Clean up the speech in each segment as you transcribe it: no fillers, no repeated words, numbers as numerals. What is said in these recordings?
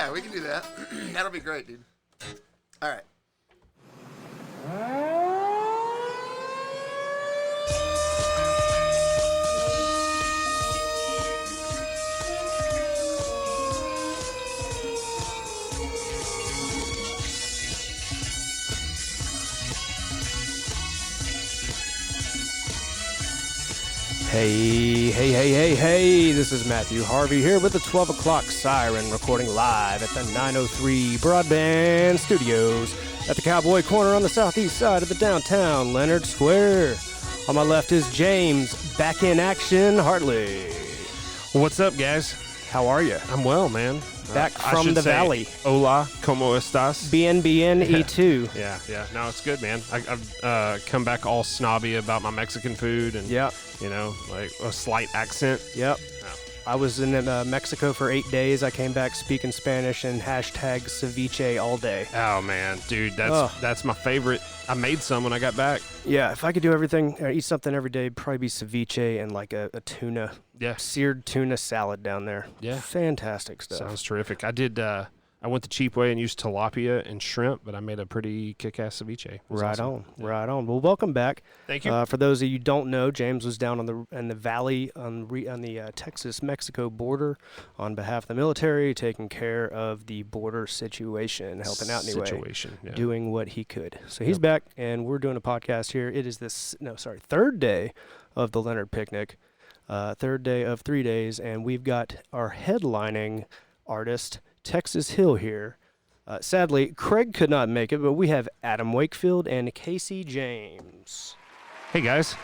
Yeah, we can do that. That'll be great, dude. All right. Hey, this is Matthew Harvey here with the 12 o'clock siren, recording live at the 903 Broadband Studios at the Cowboy Corner on the southeast side of the downtown Leonard Square. On my left is James, back in action, Hartley. What's up, guys? How are you? I'm well, man. Back from the valley. Hola, ¿cómo estás? Bien, E2. Yeah. No, it's good, man. I've come back all snobby about my Mexican food and, Yep. you know, like a slight accent. Yep. Oh. I was in Mexico for 8 days. I came back speaking Spanish and hashtag ceviche all day. Oh, man. Dude, that's my favorite. I made some when I got back. Yeah, if I could do everything, or eat something every day, it'd probably be ceviche and like a tuna, seared tuna salad down there. Yeah. Fantastic stuff. Sounds terrific. I went the cheap way and used tilapia and shrimp, but I made a pretty kick-ass ceviche. Right on. Well, welcome back. Thank you. For those of you who don't know, James was down in the valley on the Texas-Mexico border on behalf of the military, taking care of the border situation, helping out anyway, doing what he could. So he's back, and we're doing a podcast here. It is third day of the Leonard Picnic, third day of 3 days, and we've got our headlining artist, Texas Hill, here. Sadly, Craig could not make it, but we have Adam Wakefield and Casey James. Hey, guys.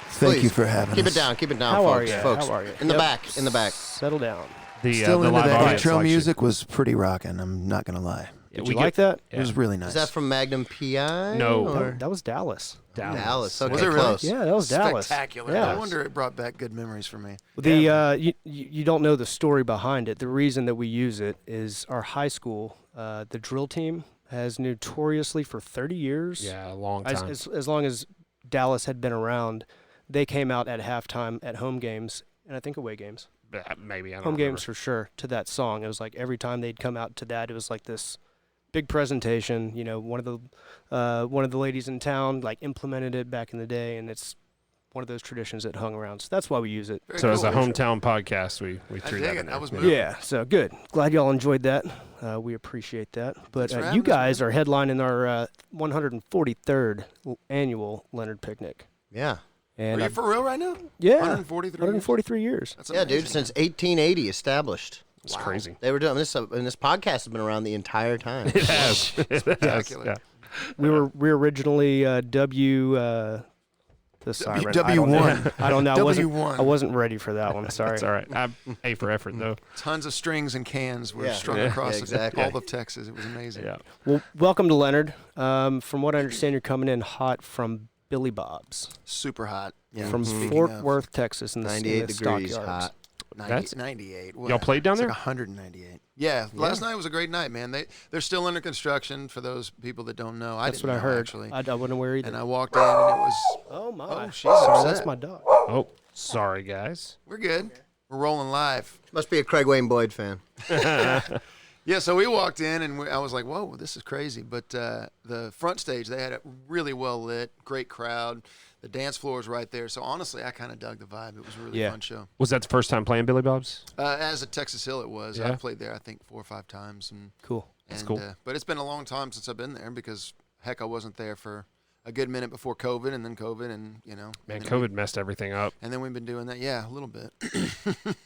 Thank you for having us. Keep it down, How folks. are you? In the back. Settle down. Still the into live that audience intro likes you. music was pretty rocking. I'm not gonna lie. Did you like that? It was really nice. Is that from Magnum PI? No. or- That was Dallas. Dallas. Okay, Was it really? close. Yeah, that was Dallas. Spectacular. Yeah. I wonder it brought back good memories for me. You don't know the story behind it. The reason that we use it is our high school, the drill team, has notoriously for 30 years. Yeah, a long time. As long as Dallas had been around, they came out at halftime at home games and I think away games. Maybe, I don't Home remember. games for sure to that song. It was like every time they'd come out to that, it was like this big presentation. You know, one of the ladies in town like implemented it back in the day, and it's one of those traditions that hung around. So that's why we use it. Very So as a cool. hometown podcast, we I threw dig that it. in there. That was moving. Yeah, so good. Glad y'all enjoyed that. We appreciate that. But Thanks for you having us, guys are headlining our 143rd annual Leonard Picnic. Yeah. And Are you for real right now? yeah, 143 143 years. That's Yeah, amazing. dude, since 1880 established. It's crazy. They were doing this, and this podcast has been around the entire time. It has. Spectacular. Yeah. We were originally the siren. W1. I don't know. W1. I wasn't ready for that one. Sorry. It's all right. I A for effort, though. Tons of strings and cans were Yeah. strung Yeah. across Yeah, exactly. all of Texas. It was amazing. Yeah. Well, welcome to Leonard. From what I understand, you're coming in hot from Billy Bob's Super hot. Yeah. from Speaking Fort of, Worth, Texas, in the 98 in the degrees stockyards. hot. 98. Y'all played down It's there? like 198. Yeah, last night was a great night, man. They're still under construction. For those people that don't know, That's didn't what I know, heard. Actually, I wasn't aware either. and I walked in and it was. Oh my! Oh, she's Sorry, upset. that's my dog. Oh, sorry, guys. We're good. We're rolling live. Must be a Craig Wayne Boyd fan. Yeah, so we walked in and I was like, "Whoa, this is crazy!" But the front stage, they had it really well lit, great crowd. The dance floor was right there. So honestly, I kind of dug the vibe. It was a really fun show. Was that the first time playing Billy Bob's? As at Texas Hill, it was. Yeah. I played there, I think, 4 or 5 times. And Cool. That's cool. But it's been a long time since I've been there because, heck, I wasn't there for a good minute before COVID, and then COVID, and Man, and then COVID messed everything up. and then we've been doing that, a little bit.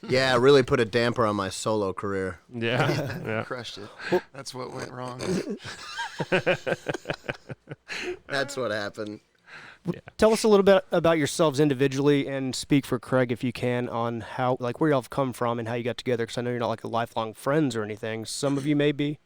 Yeah, really put a damper on my solo career. Yeah. Yeah. Crushed it. That's what went wrong. That's what happened. Tell us a little bit about yourselves individually, and speak for Craig if you can on how, like, where y'all have come from and how you got together. Because I know you're not like lifelong friends or anything. Some of you may be.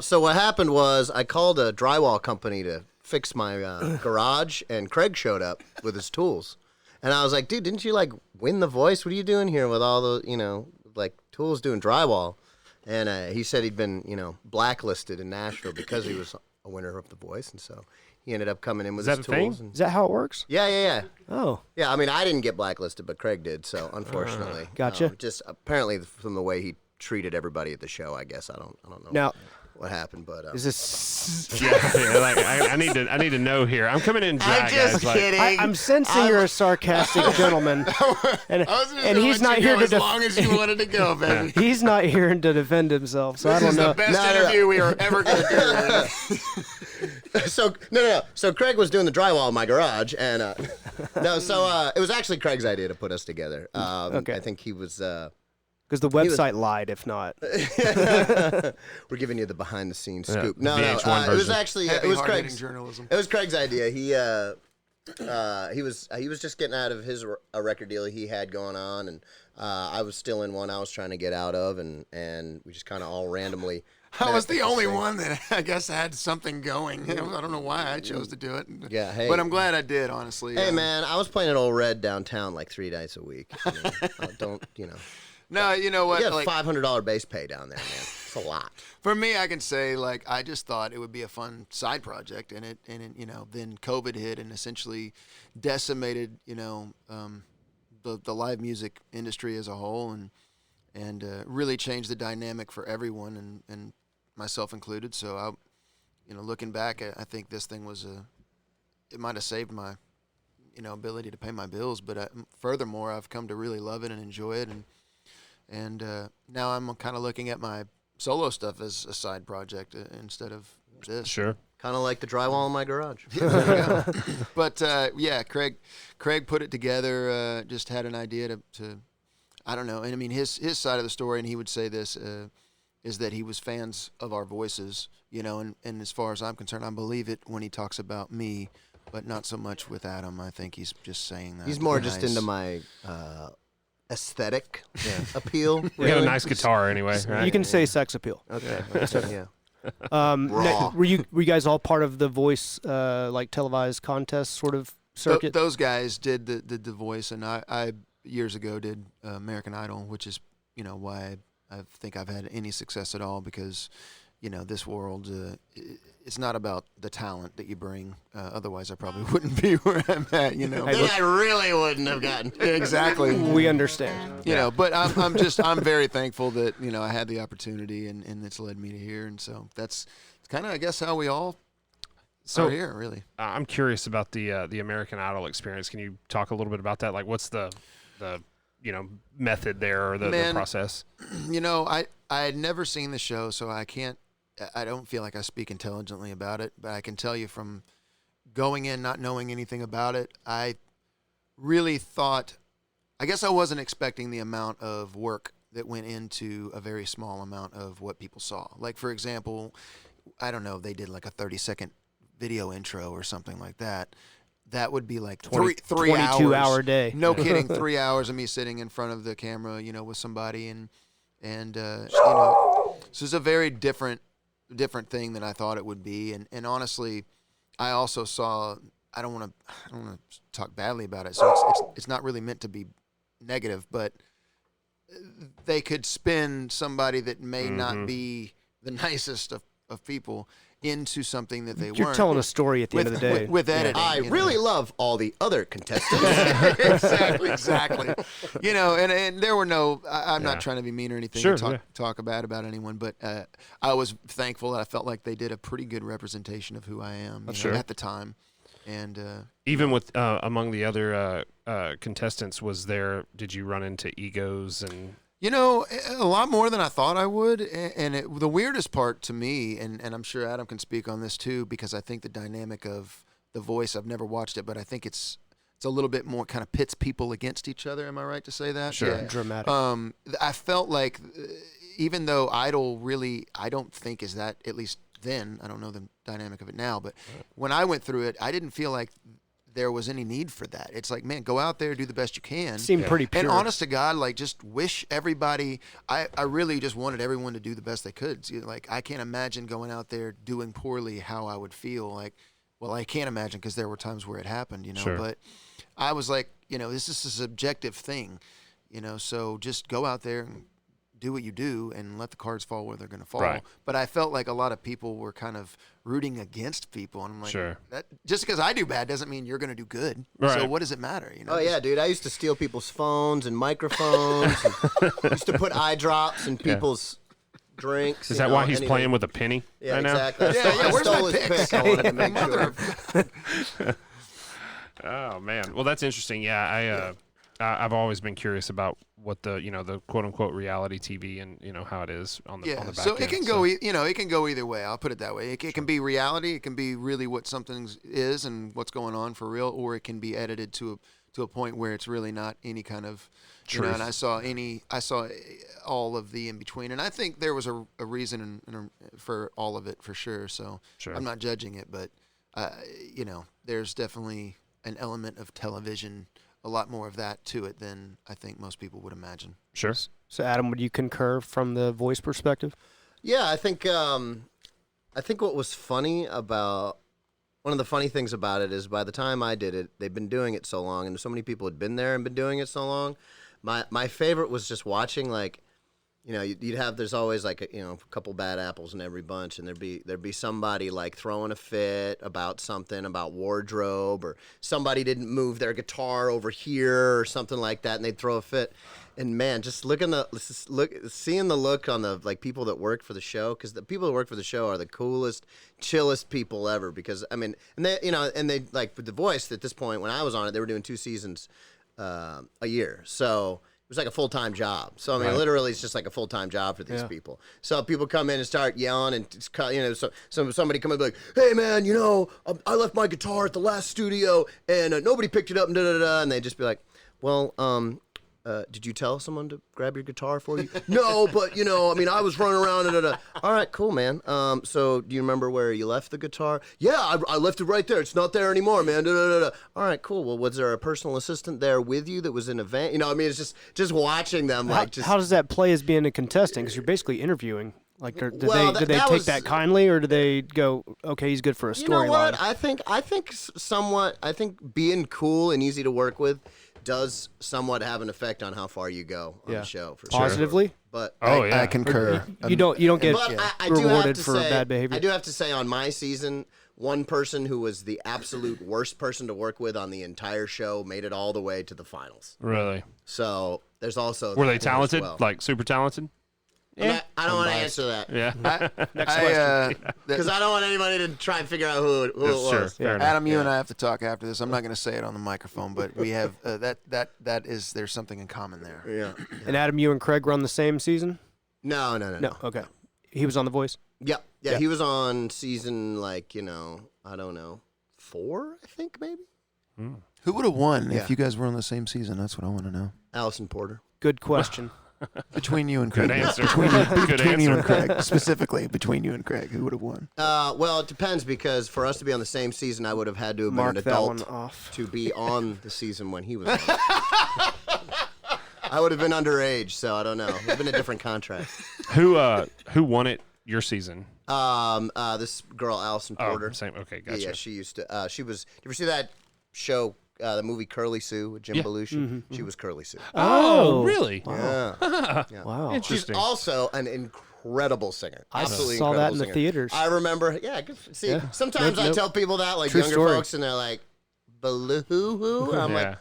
So what happened was I called a drywall company to fix my garage, and Craig showed up with his tools. And I was like, dude, didn't you, like, win The Voice? What are you doing here with all the, like, tools doing drywall? And he said he'd been, blacklisted in Nashville because he was a winner of The Voice. And so he ended up coming in with Is his that a thing? tools. And, Is that how it works? yeah. Oh, Yeah, I mean, I didn't get blacklisted, but Craig did, so unfortunately. Gotcha. Just apparently from the way he treated everybody at the show. I guess I don't know Now, what happened, but is this? like I need to know here. I'm coming in dry, I'm just guys. kidding. I'm sensing you're a sarcastic gentleman, and he's not here to as long as you wanted to go, baby. he's not here to defend himself. So I This don't is know. the best interview we are ever going to do. So no. So Craig was doing the drywall in my garage, and it was actually Craig's idea to put us together. Okay. I think he was. Because the website lied, if not. We're giving you the behind the scenes Yeah, scoop. No, VH1 it was version. actually Heavy, it was hard-hitting Craig's journalism. It was Craig's idea. He was just getting out of a record deal he had going on, and I was still in one I was trying to get out of, and we just kind of all randomly. I was met the at only same- one that I guess had something going. I don't know why I chose to do it. Yeah, hey. But I'm glad I did, honestly. Hey man, I was playing at Old Red downtown like 3 nights a week. I mean, don't. No, you know what? You got Like, $500 base pay down there, man. It's a lot. for me, I can say like I just thought it would be a fun side project, and it then COVID hit and essentially decimated the live music industry as a whole, and really changed the dynamic for everyone, and myself included. So I, looking back, I think this thing was it might have saved my ability to pay my bills, but furthermore, I've come to really love it and enjoy it, and now I'm kind of looking at my solo stuff as a side project instead of this. Sure. Kind of like the drywall in my garage. But yeah, Craig put it together. Just had an idea to I don't know. And I mean his side of the story, and he would say this is that he was fans of our voices, and as far as I'm concerned, I believe it when he talks about me, but not so much with Adam. I think he's just saying that. He's more to be just nice. into my aesthetic appeal. You got a really. nice guitar anyway, right? You can say sex appeal. Okay. Yeah. Now, were you guys all part of the voice like televised contest sort of circuit? Those guys did the voice, and I years ago did American Idol, which is why I think I've had any success at all, because this world it's not about the talent that you bring. Otherwise, I probably wouldn't be where I'm at. Then I really wouldn't have gotten. Exactly. We understand. But I'm very thankful that I had the opportunity, and it's led me to here, and so that's kind of I guess how we all are here, really. I'm curious about the American Idol experience. Can you talk a little bit about that? Like, what's the method there, or the process? I had never seen the show, so I don't feel like I speak intelligently about it, but I can tell you from going in not knowing anything about it, I really thought, I guess I wasn't expecting the amount of work that went into a very small amount of what people saw. Like, for example, I don't know, they did like a 30-second video intro or something like that. That would be like 3 hours. 22-hour day. No kidding, 3 hours of me sitting in front of the camera, with somebody, and so it's a very different thing than I thought it would be, and honestly, I also saw. I don't want to talk badly about it, so it's not really meant to be negative, but they could spin somebody that may not be the nicest of people into something that they weren't. You're telling a story at the end of the day. With editing. I really love all the other contestants. exactly. And there were no. I'm not trying to be mean or anything. Sure, Or talk bad about anyone, but I was thankful that I felt like they did a pretty good representation of who I am at the time. And even with among the other contestants, did you run into egos and? A lot more than I thought I would. And the weirdest part to me, and I'm sure Adam can speak on this too, because I think the dynamic of The Voice, I've never watched it, but I think it's a little bit more kind of pits people against each other. Am I right to say that? Sure. Yeah. Dramatic. I felt like even though Idol really, I don't think is that, at least then, I don't know the dynamic of it now, but when I went through it, I didn't feel like there was any need for that. It's like, man, go out there, do the best you can. Seemed pretty pure. And honest to God, like, just wish everybody, I really just wanted everyone to do the best they could. Like, I can't imagine going out there doing poorly how I would feel. Like, well, I can't imagine, because there were times where it happened, Sure. But I was like, this is a subjective thing, so just go out there and do what you do and let the cards fall where they're going to fall. Right. But I felt like a lot of people were kind of rooting against people. And I'm like, Sure. that, just because I do bad doesn't mean you're going to do good. Right. So what does it matter? You know? Oh yeah, dude! I used to steal people's phones and microphones. And used to put eye drops in people's drinks. Is that why he's playing with a penny Yeah, right now? exactly. Yeah, I where's stole my his picks? pick. I wanted to make Mother sure. of- Oh man, well that's interesting. Yeah, I've always been curious about what the the quote unquote reality TV and how it is on the back so end. it can go, it can go either way. I'll put it that way. It can be reality. It can be really what something is and what's going on for real, or it can be edited to a point where it's really not any kind of Truth. And I saw all of the in between, and I think there was a reason for all of it for sure. So Sure. I'm not judging it, but there's definitely an element of television, a lot more of that to it than I think most people would imagine. Sure. So, Adam, would you concur from the voice perspective? Yeah, I think what was funny about one of the funny things about it is by the time I did it, they've been doing it so long, and so many people had been there and been doing it so long. My favorite was just watching, like, there's always like a couple bad apples in every bunch, and there'd be somebody like throwing a fit about something about wardrobe, or somebody didn't move their guitar over here or something like that, and they'd throw a fit. And man, just seeing the look on the like people that work for the show, because the people that work for the show are the coolest, chillest people ever. Because I mean, and they like with the voice at this point when I was on it, they were doing 2 seasons a year, so it was like a full-time job. So I mean, literally, it's just like a full-time job for these people. So people come in and start yelling, and so somebody come in and be like, "Hey man, I left my guitar at the last studio, and nobody picked it up," and da da da, and they just be like, "Well, did you tell someone to grab your guitar for you?" "No, but I mean, I was running around. And All right, cool, man. So do you remember where you left the guitar?" "Yeah, I left it right there. It's not there anymore, man." Da, da, da, da. "All right, cool. Well, was there a personal assistant there with you that was in a van?" I mean, it's just watching them How does that play as being a contestant? Because you're basically interviewing. Like, did they take that kindly, or do they go, "Okay, he's good for a storyline"? You know what? I think somewhat. I think being cool and easy to work with does somewhat have an effect on how far you go on the show. For Positively? Sure. But I concur. You don't get but I do have rewarded to for say, bad behavior. I do have to say, on my season, one person who was the absolute worst person to work with on the entire show made it all the way to the finals. Really? So there's also Were they that as talented? well. Like super talented? I don't want to answer that. Yeah. Next question. Because I don't want anybody to try and figure out who it Sure. was. Fair enough. Adam, you and I have to talk after this. I'm not going to say it on the microphone, but we have there's something in common there. Yeah. And Adam, you and Craig were on the same season? No. No. Okay. He was on The Voice? Yeah. He was on season, I don't know, 4, I think, maybe? Who would have won Yeah. if you guys were on the same season? That's what I want to know. Allison Porter. Good question. Between you and Craig. Good answer. Between you answer. and Craig. Specifically, between you and Craig, who would have won? Well, it depends, because for us to be on the same season, I would have had to have Mark been an that one adult off. to be on the season when he was on. I would have been underage, so I don't know. It would have been a different contract. Who won it your season? This girl, Allison Porter. Oh, same. Okay, gotcha. Yeah, she used to. She was. You ever see that show, the movie Curly Sue with Jim Belushi? She was Curly Sue. Oh, really? Yeah. Wow. She's Interesting. also an incredible singer. I Absolutely saw that in incredible the singer. theaters. I remember. Yeah. See, Yeah. sometimes I Nope. tell people that, like True younger story. folks, and they're like, "Baloo-hoo-hoo," and I'm like,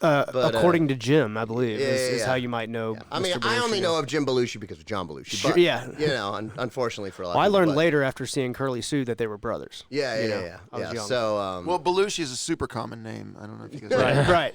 According to Jim, I believe, is yeah. how you might know. I mean, Mr. I only Belushi. know of Jim Belushi because of John Belushi. Sure, But, yeah. Unfortunately for a lot Well, I of people. learned but- later after seeing Curly Sue that they were brothers. Yeah. I was young. So, Well, Belushi is a super common name. I don't know if you guys Right.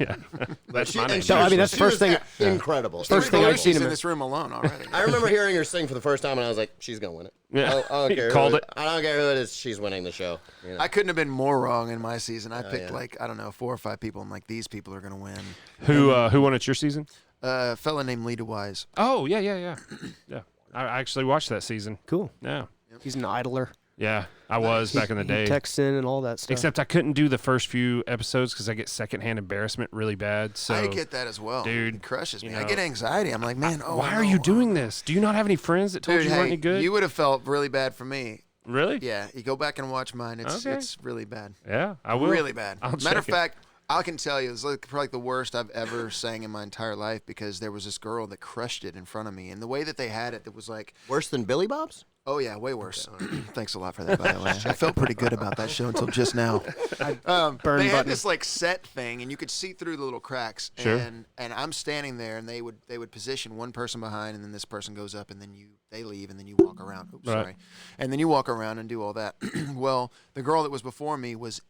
That's my name. So, I mean, that's the first thing. Incredible. First thing I've seen Belushi's him in in. this room alone already. I remember hearing her sing for the first time, and I was like, "She's gonna win it." Yeah. I don't care. Called who it. I don't care who it is. She's winning the show. I couldn't have been more wrong in my season. I picked yeah. like, I don't know, 4 or 5 people. I'm like, these people are going to win. Who won it your season? A fella named Lita Wise. Oh, yeah. Yeah. I actually watched that season. Cool. Yeah. He's an idler. Yeah, I was back in the He day. texts in and all that stuff. Except I couldn't do the first few episodes because I get secondhand embarrassment really bad. So I get that as well. dude, It crushes me. you I know, get anxiety. I'm like, man, why are you doing this? Do you not have any friends that told Dude, you hey, weren't any good? you would have felt really bad for me. Really? Yeah, you go back and watch mine. It's Okay. it's really bad. Yeah, I will. Really bad. I'll Matter check of it. fact, I can tell you, it's like probably the worst I've ever sang in my entire life because there was this girl that crushed it in front of me, and the way that they had it was like Worse than Billy Bob's? oh yeah, way worse. Thanks a lot for that, by the way. I felt pretty good about that show until just now. They had this like set thing, and you could see through the little cracks. Sure. And I'm standing there, and they would position one person behind, and then this person goes up, and then they leave, and then you walk around. Oops, Right. sorry. And then you walk around and do all that. Well, the girl that was before me was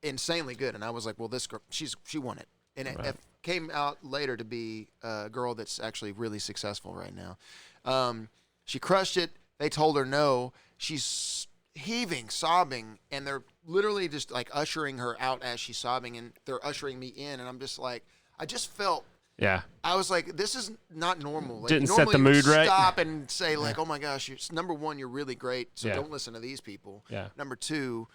insanely good, and I was like, well, this girl, she won it, and it came out later to be a girl that's actually really successful right now. She crushed it. They told her no. She's heaving, sobbing, and they're literally just like ushering her out as she's sobbing, and they're ushering me in, and I'm just like, I just felt. Yeah. I was like, this is not normal. Like, Didn't set normally the mood you right. Stop and say like, oh my gosh, number one, you're really great, so Yeah. don't listen to these people. Yeah. Number two,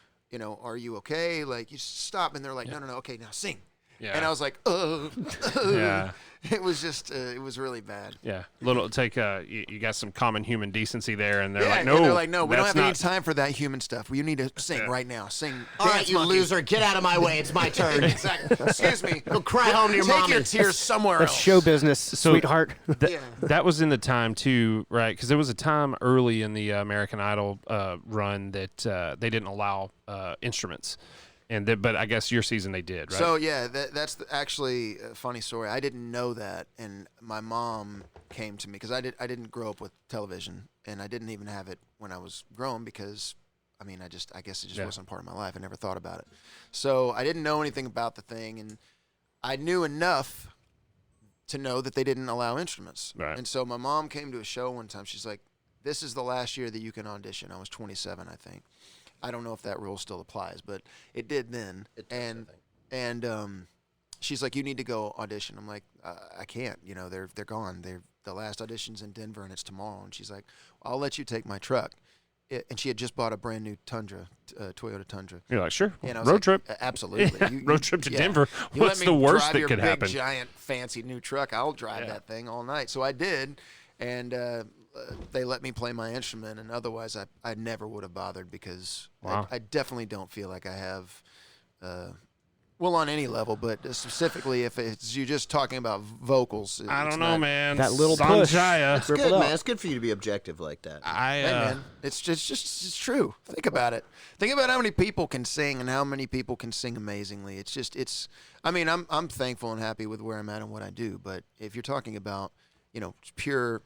are you okay? Like, you stop, and they're like, no, okay, now sing. Yeah. And I was like, Yeah. It was just, it was really bad. Yeah. You got some common human decency there, and they're Yeah, like, and no. they're like, no, we don't that's have any not- time for that human stuff. You need to sing right now. Sing. All right, Dance you monkey. loser, get out of my way. It's my turn. Exactly. Excuse me. Go cry home to your Take mommy. your tears somewhere That's else. show business, sweetheart. Yeah. That was in the time too, right? Because there was a time early in the American Idol run that they didn't allow instruments, but I guess your season they did, right? So yeah, that's actually a funny story. I didn't know that, and my mom came to me because I didn't grow up with television, and I didn't even have it when I was grown because, I mean, I guess it just wasn't part of my life. I never thought about it, so I didn't know anything about the thing, and I knew enough to know that they didn't allow instruments. Right. And so my mom came to a show one time. She's like, "This is the last year that you can audition." I was 27, I think. I don't know if that rule still applies, but it did then. It does, And she's like, "You need to go audition." I'm like, "I can't. They're gone. The last audition's in Denver, and it's tomorrow." And she's like, "I'll let you take my truck." And she had just bought a brand new Tundra, Toyota Tundra. You're like, sure, And I was road like, trip. Absolutely. Yeah, road trip to Denver. You What's let the me worst drive that your could big, happen? giant, fancy new truck. I'll drive that thing all night. So I did, and they let me play my instrument, and otherwise I never would have bothered because I definitely don't feel like I have, well, on any level, but specifically if it's you just talking about vocals. I don't know, man. That little push. Sanjaya. It's good, man. It's good for you to be objective like that. Hey, man, it's true. Think about it. Think about how many people can sing and how many people can sing amazingly. I mean, I'm thankful and happy with where I'm at and what I do. But if you're talking about, pure,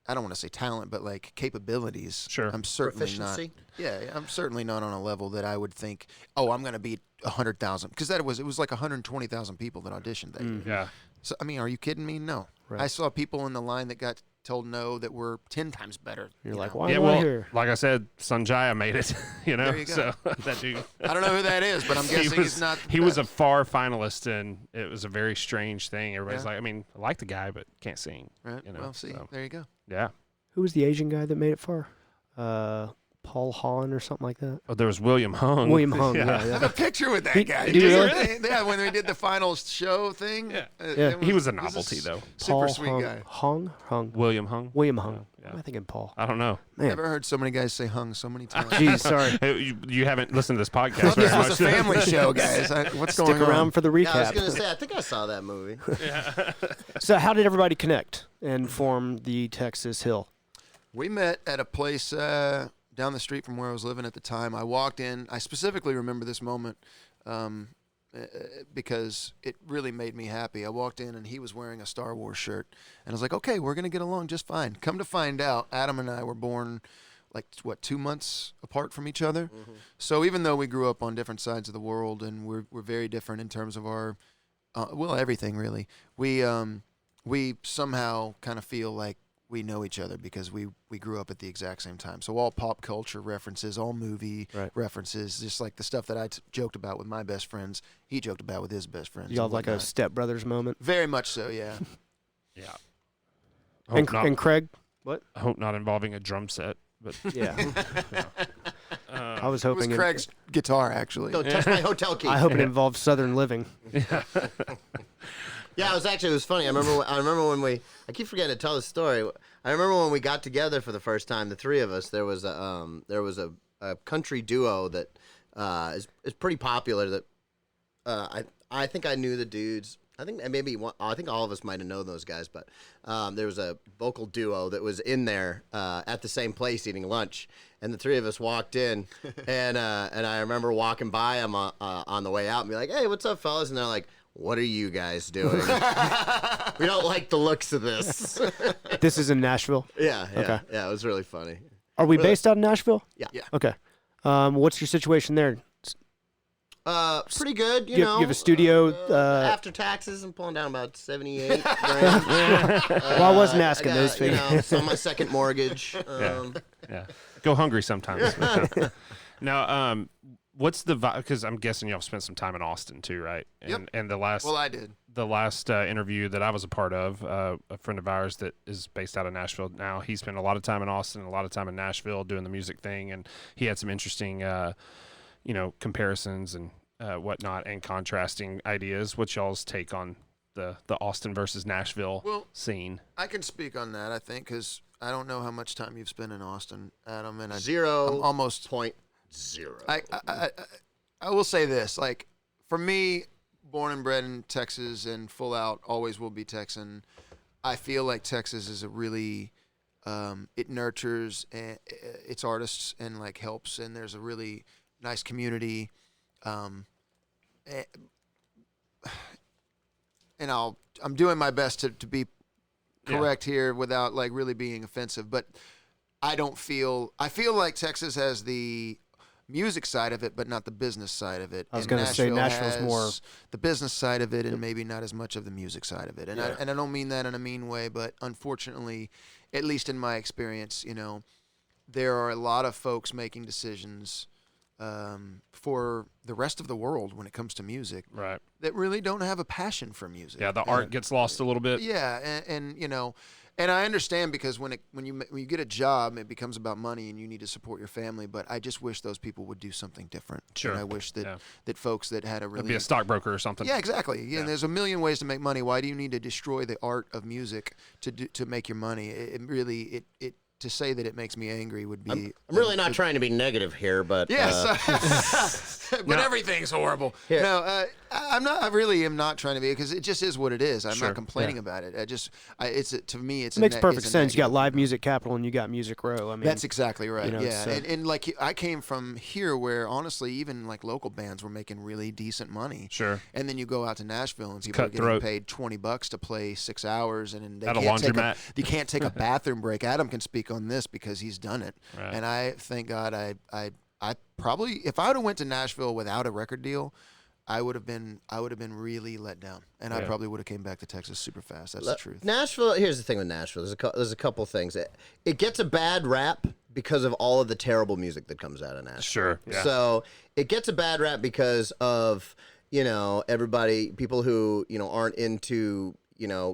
I don't want to say talent, but like capabilities. Sure. I'm certainly Proficiency? not. Yeah, I'm certainly not on a level that I would think, oh, I'm going to beat 100,000 because it was like 120,000 people that auditioned that year. Yeah. So I mean, are you kidding me? No. Right. I saw people in the line that got told no that were 10 times better. You're like, know? why Yeah, am I here? like I said, Sanjaya made it. There you go. So that dude. I don't know who that is, but I'm guessing he's not. He was a far finalist, and it was a very strange thing. Everybody's Yeah. like, I mean, I like the guy, but can't sing. right. Well, see, so. there you go. Yeah. Who was the Asian guy that made it far? Paul Hahn or something like that. Oh, there was William Hung. William Hung. Yeah. Yeah, I yeah. have a picture with that guy. did you Is it really? Yeah, when we did the final show thing. Yeah. Yeah. He was a he's novelty, though. Super Paul sweet Hung. guy. Hung. William Hung. William Hung. Yeah. What am I thinking Paul? I don't know. Man. Never heard so many guys say hung so many times. Geez, sorry. Hey, you haven't listened to this podcast Thought very this was a much. family show, guys. What's Stick going around on? for the Yeah, I was recap. going to say, I think I saw that movie. So how did everybody connect and form the Texas Hill? We met at a place down the street from where I was living at the time. I walked in. I specifically remember this moment because it really made me happy. I walked in, and he was wearing a Star Wars shirt. And I was like, okay, we're going to get along just fine. Come to find out, Adam and I were born, 2 months apart from each other? Mm-hmm. So even though we grew up on different sides of the world and we're very different in terms of our, everything really, we somehow kind of feel like we know each other because we grew up at the exact same time. So all pop culture references, all movie references, just like the stuff that I joked about with my best friends, he joked about with his best friends. Y'all and have like a whatnot. stepbrothers moment. Very much so, yeah. Yeah. And Craig? I hope not involving a drum set. But Yeah. I was It was hoping Craig's guitar, actually. Don't touch my hotel key. I hope it involved Southern living. Yeah, it was funny. I remember when I keep forgetting to tell the story. I remember when we got together for the first time, the three of us. There was a country duo that is pretty popular. That I think I knew the dudes. I think maybe I think all of us might have known those guys, but there was a vocal duo that was in there at the same place eating lunch, and the three of us walked in, and I remember walking by them on the way out and be like, "Hey, what's up, fellas?" And they're like, "What are you guys doing? We don't like the looks of this." This is in Nashville? Yeah. Okay. Yeah, it was really funny. Are we based out in Nashville? Yeah. Okay. What's your situation there? Pretty good, you know. You have a studio. After taxes, I'm pulling down about 78 grand. Well, I wasn't asking those You figures. know, it's on my second mortgage. Yeah. Go hungry sometimes. Now, what's the vibe? Because I'm guessing y'all spent some time in Austin too, right? Yep. And the last. Well, I did. The last interview that I was a part of, a friend of ours that is based out of Nashville now, he spent a lot of time in Austin, a lot of time in Nashville doing the music thing, and he had some interesting, comparisons and whatnot and contrasting ideas. What's y'all's take on the Austin versus Nashville scene? I can speak on that, I think, because I don't know how much time you've spent in Austin, Adam, and I'm almost 0.0. I will say this, like, for me, born and bred in Texas and full out, always will be Texan. I feel like Texas is a really, it nurtures its artists and like helps, and there's a really nice community. And I'm doing my best to be correct here without like really being offensive, but I feel like Texas has the music side of it, but not the business side of it. I was going to say Nashville's more the business side of it, and maybe not as much of the music side of it. And I don't mean that in a mean way, but unfortunately, at least in my experience, there are a lot of folks making decisions for the rest of the world when it comes to music, right? That really don't have a passion for music. Yeah, the art gets lost a little bit. Yeah, and I understand, because when you get a job, it becomes about money and you need to support your family. But I just wish those people would do something different. Sure. And I wish that folks that had a really be a stockbroker or something. Yeah, exactly. Yeah, and there's a million ways to make money. Why do you need to destroy the art of music to make your money? It really to say that it makes me angry would be. I'm really not trying to be negative here, but yes, but everything's horrible. Here. No, I'm not. I really am not trying to be, because it just is what it is. I'm Sure. not complaining about it. To me, it makes perfect sense. You got Live Music Capital and you got Music Row. I mean, that's exactly right. So. And like I came from here, where honestly, even like local bands were making really decent money. Sure. And then you go out to Nashville and people are getting paid $20 to play 6 hours, and they at a laundromat. You can't take a bathroom break. Adam can speak on this because he's done it. Right. And I thank God I probably, if I would have went to Nashville without a record deal, I would have been really let down, and I probably would have came back to Texas super fast. That's the truth. Nashville. Here's the thing with Nashville. There's a couple things. It gets a bad rap because of all of the terrible music that comes out of Nashville. Sure. Yeah. So it gets a bad rap because of people who aren't into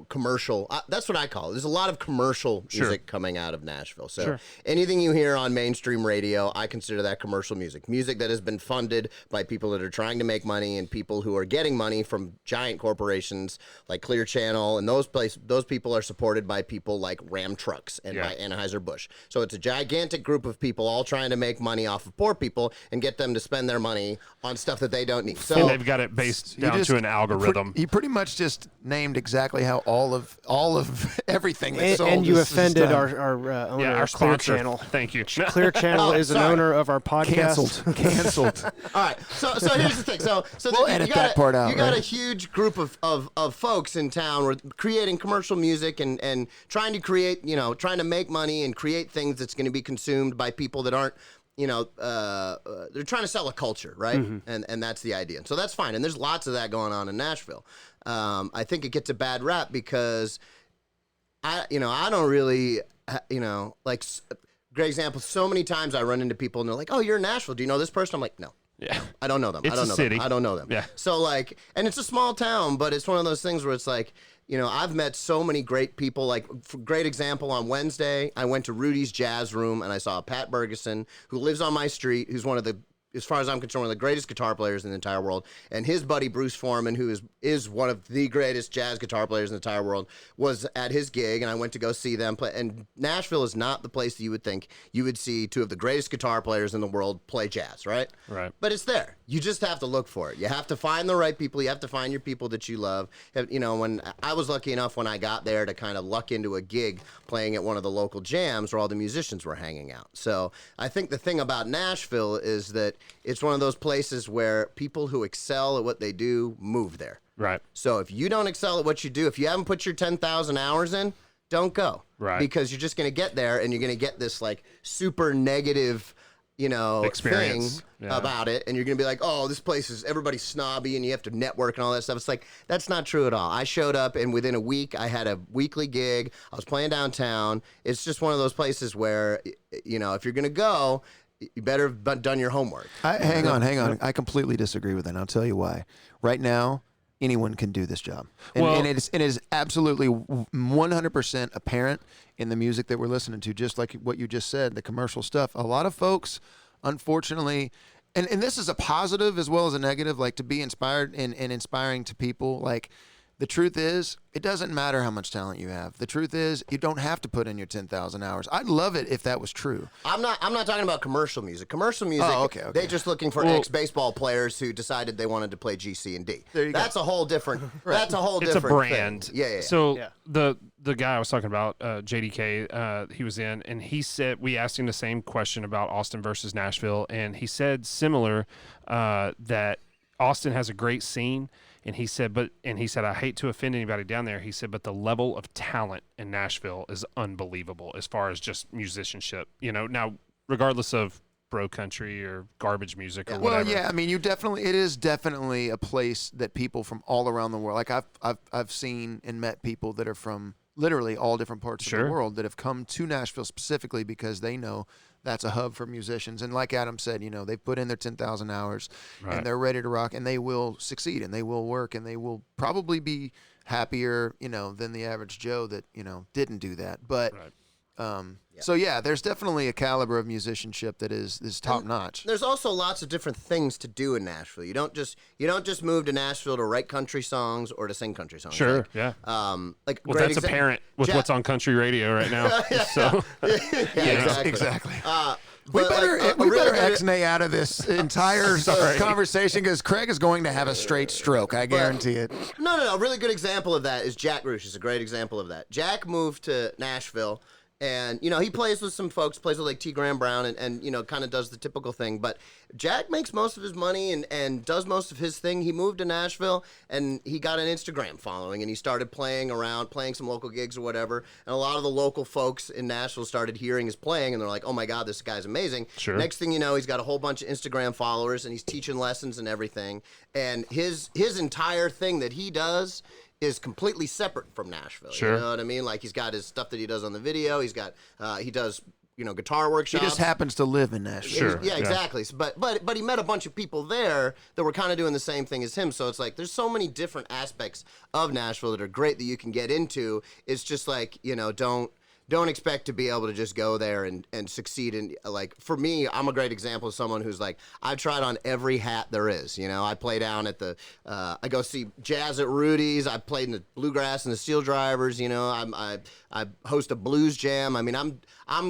commercial. That's what I call it. There's a lot of commercial music coming out of Nashville. So anything you hear on mainstream radio, I consider that commercial music. Music that has been funded by people that are trying to make money, and people who are getting money from giant corporations like Clear Channel, and those people are supported by people like Ram Trucks and by Anheuser-Busch. So it's a gigantic group of people all trying to make money off of poor people and get them to spend their money on stuff that they don't need. So and they've got it based down to an algorithm. You pretty much just named exactly how all of everything that's sold. And you is offended done. our owner, our of Clear sponsor. Channel. Thank you. Clear Channel is an owner of our podcast. Canceled. All right. So here's the thing. So We'll edit that part out, You got right? a huge group of folks in town who are creating commercial music and trying to create, trying to make money and create things that's going to be consumed by people that aren't, they're trying to sell a culture, right? Mm-hmm. And that's the idea. So that's fine. And there's lots of that going on in Nashville. I think it gets a bad rap because I don't really, like, great example. So many times I run into people and they're like, "Oh, you're in Nashville. Do you know this person?" I'm like, "No." Yeah. I don't know them. It's I don't know a city. them. I don't know them. Yeah. So like, and it's a small town, but it's one of those things where it's like, I've met so many great people. Like, for great example, on Wednesday, I went to Rudy's Jazz Room and I saw Pat Bergeson, who lives on my street, who's one of the, as far as I'm concerned, one of the greatest guitar players in the entire world. And his buddy, Bruce Foreman, who is one of the greatest jazz guitar players in the entire world, was at his gig, and I went to go see them play. And Nashville is not the place that you would think you would see two of the greatest guitar players in the world play jazz, right? Right. But it's there. You just have to look for it. You have to find the right people. You have to find your people that you love. You know, when I was lucky enough when I got there to kind of luck into a gig playing at one of the local jams where all the musicians were hanging out. So I think the thing about Nashville is that it's one of those places where people who excel at what they do move there. Right. So if you don't excel at what you do, if you haven't put your 10,000 hours in, don't go. Right. Because you're just going to get there and you're going to get this like super negative, you know, experience thing about it, and you're gonna be like, oh, this place is, everybody's snobby and you have to network and all that stuff. It's like, that's not true at all. I showed up and within a week I had a weekly gig. I was playing downtown. It's just one of those places where, you know, if you're gonna go, you better have done your homework. Hang on. I completely disagree with it, and I'll tell you why. Right now, anyone can do this job. And it is absolutely 100% apparent in the music that we're listening to, just like what you just said, the commercial stuff. A lot of folks, unfortunately, and this is a positive as well as a negative, like to be inspired and inspiring to people. Like, the truth is, it doesn't matter how much talent you have. The truth is, you don't have to put in your 10,000 hours. I'd love it if that was true. I'm not talking about commercial music. Commercial music, okay. They're just looking for ex-baseball players who decided they wanted to play G, C, and D. There you go. That's a whole different. That's a whole It's different a brand. thing. Yeah. So the guy I was talking about, JDK, he was in, and he said, we asked him the same question about Austin versus Nashville, and he said similar, that Austin has a great scene. And he said, I hate to offend anybody down there. He said, but the level of talent in Nashville is unbelievable as far as just musicianship. You know, now regardless of bro country or garbage music or whatever. Well, yeah, I mean, it is definitely a place that people from all around the world. Like I've seen and met people that are from literally all different parts of the world that have come to Nashville specifically because they know that's a hub for musicians. And like Adam said, you know, they put in their 10,000 hours and they're ready to rock, and they will succeed and they will work and they will probably be happier, you know, than the average Joe that, you know, didn't do that. But so yeah, there's definitely a caliber of musicianship that is top notch. There's also lots of different things to do in Nashville. You don't just move to Nashville to write country songs or to sing country songs. Sure, like, yeah. Like well, that's apparent with what's on country radio right now. So exactly. We better X-nay out of this entire conversation because Craig is going to have a straight stroke. I guarantee it. No. A really good example of that is Jack Roosh is a great example of that. Jack moved to Nashville. And, you know, he plays with some folks, plays with like T. Graham Brown and you know, kind of does the typical thing. But Jack makes most of his money and does most of his thing. He moved to Nashville and he got an Instagram following and he started playing around, playing some local gigs or whatever. And a lot of the local folks in Nashville started hearing his playing and they're like, oh my God, this guy's amazing. Sure. Next thing you know, he's got a whole bunch of Instagram followers and he's teaching lessons and everything. And his entire thing that he does is completely separate from Nashville. Sure. You know what I mean? Like he's got his stuff that he does on the video. He's got he does, you know, guitar workshops. He just happens to live in Nashville. Sure. Yeah, exactly. But he met a bunch of people there that were kind of doing the same thing as him. So it's like there's so many different aspects of Nashville that are great that you can get into. It's just like, you know, don't expect to be able to just go there and succeed. And like, for me, I'm a great example of someone who's like, I've tried on every hat there is. You know, I play down at the, I go see jazz at Rudy's. I played in the Bluegrass and the Steel Drivers. You know, I host a blues jam. I mean, I'm,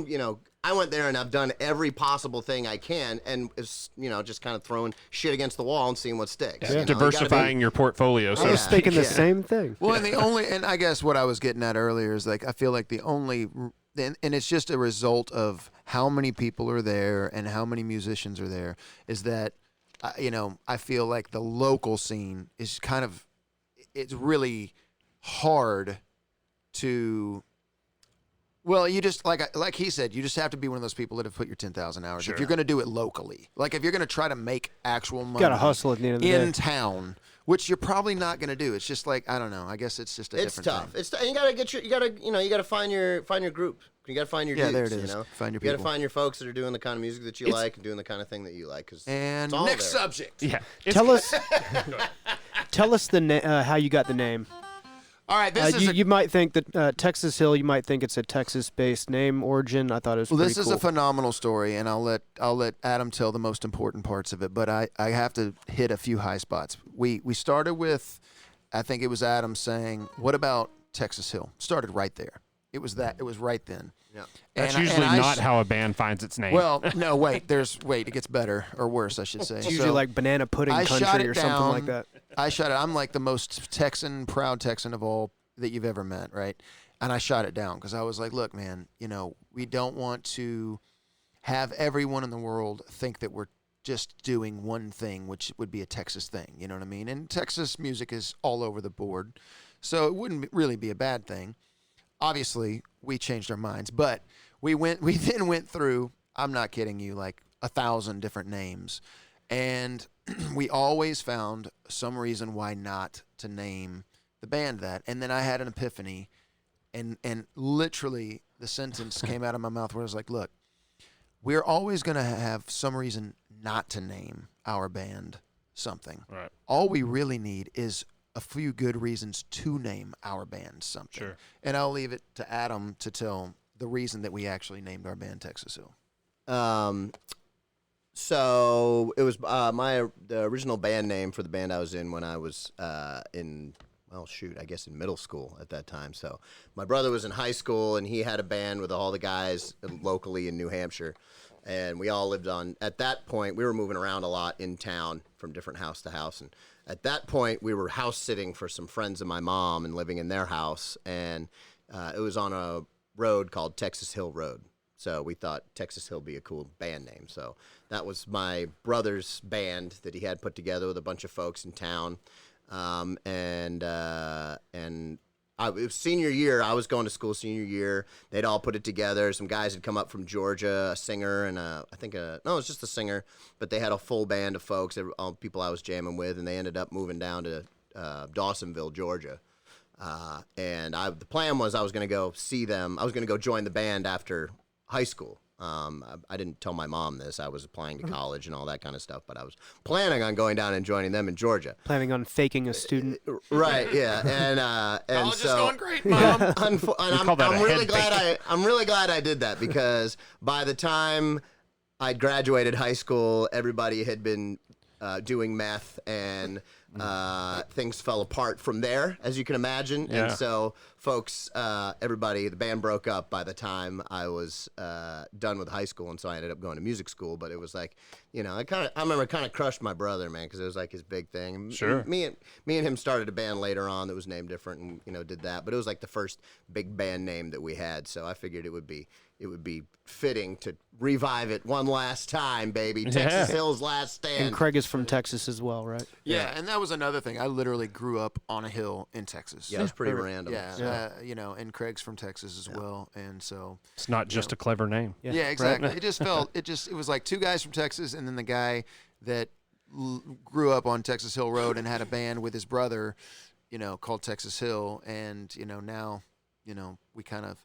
you know, I went there and I've done every possible thing I can, and it's, you know, just kind of throwing shit against the wall and seeing what sticks. Yeah. You know, diversifying your portfolio. So I was thinking the same thing. Well, and I guess what I was getting at earlier is like I feel like and it's just a result of how many people are there and how many musicians are there. Is that you know, I feel like the local scene is kind of, it's really hard to. Well, you just, like he said, you just have to be one of those people that have put your 10,000 hours. Sure. If you're going to do it locally. Like, if you're going to try to make actual money. You got to hustle at the end of the day. In town, which you're probably not going to do. It's just like, I don't know. I guess it's just a different tough. thing. It's tough. And you got to find your group. You got to find your dudes, there it is. You know? Find your You got to people. find your folks that are doing the kind of music that you like and doing the kind of thing that you like. And it's all next there. subject. Yeah. Tell us the how you got the name. All right, this is you might think that Texas Hill. You might think it's a Texas-based name origin. I thought it was pretty this is cool. a phenomenal story, and I'll let Adam tell the most important parts of it. But I have to hit a few high spots. We started with, I think it was Adam saying, "What about Texas Hill?" Started right there. It was right then. Yeah. That's usually not how a band finds its name. Well, no, wait. It gets better or worse, I should say. It's usually like banana pudding country or something like that. I shot it. I'm like the most proud Texan of all that you've ever met, right? And I shot it down because I was like, look, man, we don't want to have everyone in the world think that we're just doing one thing, which would be a Texas thing. You know what I mean? And Texas music is all over the board, so it wouldn't really be a bad thing. Obviously, we changed our minds, but we then went through, I'm not kidding you, like 1,000 different names. And we always found some reason why not to name the band that. And then I had an epiphany, and literally the sentence came out of my mouth where I was like, look, we're always going to have some reason not to name our band something. Right. All we really need is a few good reasons to name our band something. Sure. And I'll leave it to Adam to tell the reason that we actually named our band Texas Hill. So it was the original band name for the band I was in when I was in middle school at that time. So my brother was in high school, and he had a band with all the guys locally in New Hampshire. And we all lived at that point, we were moving around a lot in town from different house to house. And at that point, we were house sitting for some friends of my mom and living in their house. And it was on a road called Texas Hill Road. So we thought Texas Hill would be a cool band name. So that was my brother's band that he had put together with a bunch of folks in town. It was senior year. I was going to school senior year. They'd all put it together. Some guys had come up from Georgia, a singer, and it was just a singer, but they had a full band of folks, all people I was jamming with, and they ended up moving down to Dawsonville, Georgia. The plan was I was going to go see them. I was going to go join the band after high school. I didn't tell my mom this. I was applying to college and all that kind of stuff, but I was planning on going down and joining them in Georgia. Planning on faking a student. Right, yeah. And College is going great, Mom. I'm really glad I did that, because by the time I'd graduated high school, everybody had been doing meth, and things fell apart from there, as you can imagine. Yeah. And so folks, the band broke up by the time I was done with high school, and so I ended up going to music school. But it was like, I remember kind of crushed my brother, man, because it was like his big thing. Sure. Me and him started a band later on that was named different, and did that. But it was like the first big band name that we had, so I figured it would be fitting to revive it one last time, baby. Texas Hill's Last Stand. And Craig is from Texas as well, right? Yeah, and that was another thing. I literally grew up on a hill in Texas. Yeah, it was pretty random. Yeah, and Craig's from Texas as well, and so it's not just a clever name. Yeah, exactly. Right? It was like two guys from Texas, and then the guy that grew up on Texas Hill Road and had a band with his brother, called Texas Hill, and now, we kind of,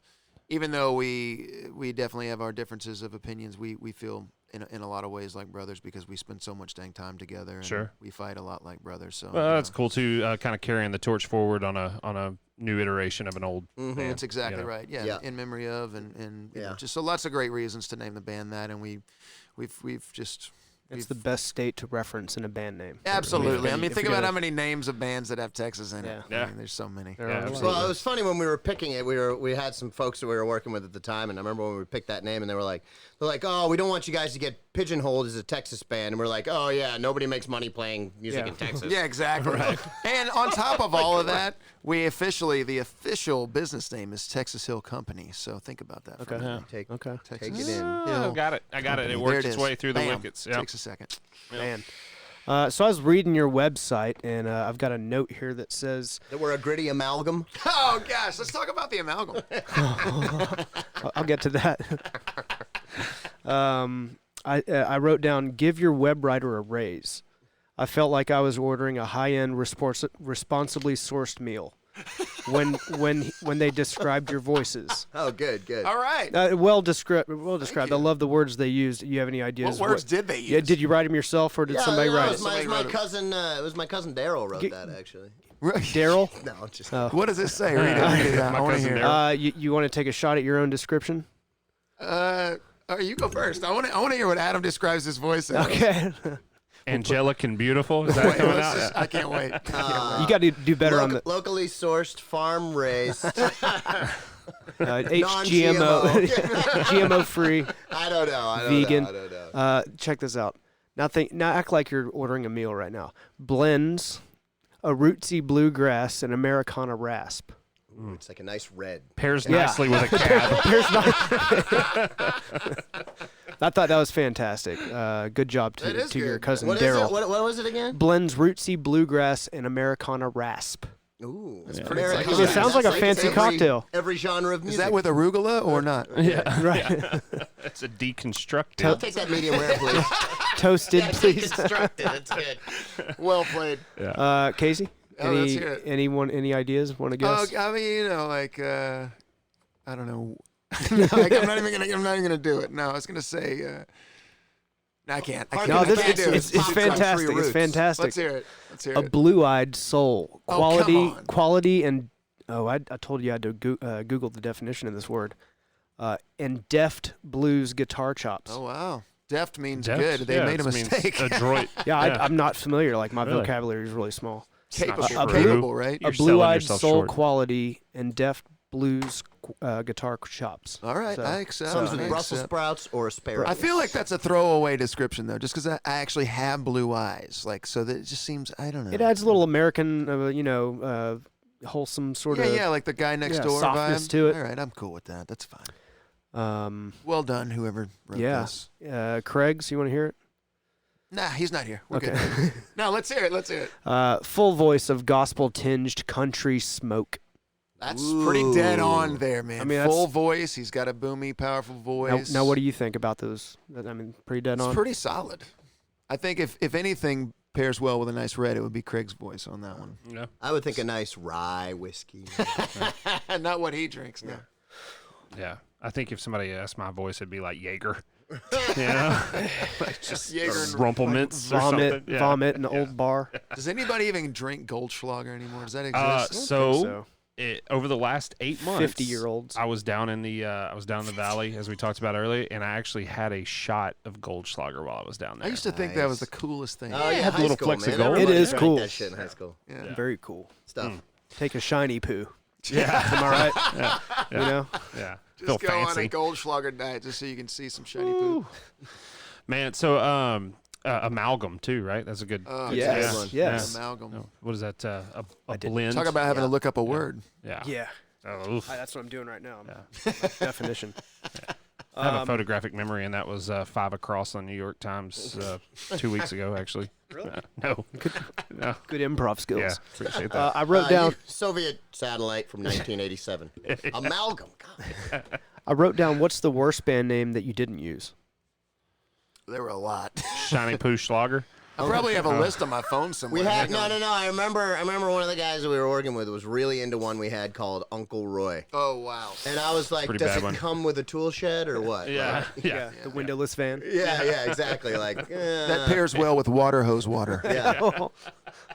even though we definitely have our differences of opinions, we feel in a lot of ways like brothers, because we spend so much dang time together. And sure. We fight a lot like brothers. So that's cool too. Kind of carrying the torch forward on a new iteration of an old band. That's exactly right. Yeah, in memory of, and just so lots of great reasons to name the band that, and we've just. It's the best state to reference in a band name. Absolutely. I mean, think about how many names of bands that have Texas in it. Yeah. I mean, there's so many. Well, it was funny when we were picking it. We had some folks that we were working with at the time, and I remember when we picked that name, and they're like, "Oh, we don't want you guys to get pigeonholed as a Texas band." And we're like, "Oh yeah, nobody makes money playing music in Texas." Yeah, exactly. Right. And on top of all of that, the official business name is Texas Hill Company. So think about that. Okay. Take Texas it in. I got it. It worked its way through the wickets. Yeah. Takes a second. Man. So I was reading your website, and I've got a note here that says that we're a gritty amalgam. Oh gosh, let's talk about the amalgam. I'll get to that. I wrote down, give your web writer a raise. I felt like I was ordering a high-end, responsibly sourced meal when they described your voices. Oh, good. All right. Well described. I love the words they used. Do you have any ideas? What words did they use? Yeah, did you write them yourself, or did somebody write it? It was my cousin Daryl wrote that, actually. Daryl? No, just what does it say? Read it. I want to hear. You want to take a shot at your own description? You go first. I want to hear what Adam describes his voice as. Okay. Angelic and beautiful. Is that coming out? I can't wait. You got to do better on the locally sourced, farm raised. HGMO, GMO free. I don't know. Vegan. I don't know. Check this out. Now act like you're ordering a meal right now. Blends a rootsy bluegrass and Americana rasp. Ooh, it's like a nice red. Pairs nicely with a cab. I thought that was fantastic. Good job to your cousin Daryl. What was it again? Blends rootsy bluegrass and Americana rasp. Ooh, That's yeah. pretty Americana. It sounds like a fancy cocktail. Every genre of music. Is that with arugula or not? Yeah, right. Yeah. It's a deconstructed. I'll take that medium rare, please. Toasted, please. Deconstructed. It's good. Well played. Yeah. Casey, Let's hear it. any ideas? Want to guess? I mean, I don't know. Like, I'm not even gonna do it. No, I was gonna say. No, I can't. No, It's it's fantastic. It's fantastic. Let's hear it. A blue-eyed soul, Oh, quality, and I told you I had to Google the definition of this word. And deft blues guitar chops. Oh wow, deft means Deft? good. They made a it means mistake. Adroit. Yeah, Yeah. I'm not familiar. Like my Really? vocabulary is really small. Capable, Not capable, right? You're A selling blue-eyed yourself soul short. quality and deft blues guitar chops. All right, So- I accept. Comes I with Brussels accept. sprouts or asparagus. I feel like that's a throwaway description though, just because I actually have blue eyes. Like, so that it just seems I don't know. It adds a little American, wholesome sort of. yeah, like the guy next door softness vibe. to it. All right, I'm cool with that. That's fine. Well done, whoever wrote this. Craig, so you want to hear it? Nah, he's not here. We're Okay. good. No, let's hear it. Let's hear it. Full voice of gospel-tinged country smoke. That's pretty dead on there, man. I mean, full voice. He's got a boomy, powerful voice. Now, what do you think about those? I mean, pretty dead It's on. pretty solid. I think if anything pairs well with a nice red, it would be Craig's voice on that one. Yeah. I would think a nice rye whiskey. Not what he drinks. No. Yeah. I think if somebody asked my voice, it'd be like Jaeger. You know? Like just Jaeger and Rumpelmints or Vomit, something. Yeah. vomit in an old bar. Does anybody even drink Goldschlager anymore? Does that exist? So over the last 8 months, 50-year-olds. I was down in the valley as we talked about earlier, and I actually had a shot of Goldschlager while I was down there. I used to think that was the coolest thing. Oh, yeah, had high little school, flecks of man. gold. Everybody It is drank cool. That shit in high school. Yeah. Very cool. Stuff. Take a shiny poo. Yeah. Am I right? Yeah. You know? Yeah. Just Feel go fancy. on a Goldschlager diet just so you can see some shiny poop. Man, so amalgam too, right? That's a good. good Yes. one. Yes. Amalgam. No, what is that? A I did. blend. Talk about having to look up a word. Yeah. Yeah. Oh, oof. That's what I'm doing right now. Yeah. Definition. I have a photographic memory, and that was 5 across on New York Times 2 weeks ago, actually. Really? No. No. Good improv skills. Yeah, appreciate that. I wrote down. Soviet satellite from 1987. Amalgam. God. I wrote down. What's the worst band name that you didn't use? There were a lot. Shiny Poo Schlager. I probably have a list on my phone somewhere. We had Hang on. no. I remember one of the guys that we were working with was really into one we had called Uncle Roy, Oh wow. and I was like, Pretty "Does bad it one. come with a tool shed or what?" Yeah. Like, Yeah. The windowless van. yeah, exactly. Like That pairs well with water hose water. Yeah.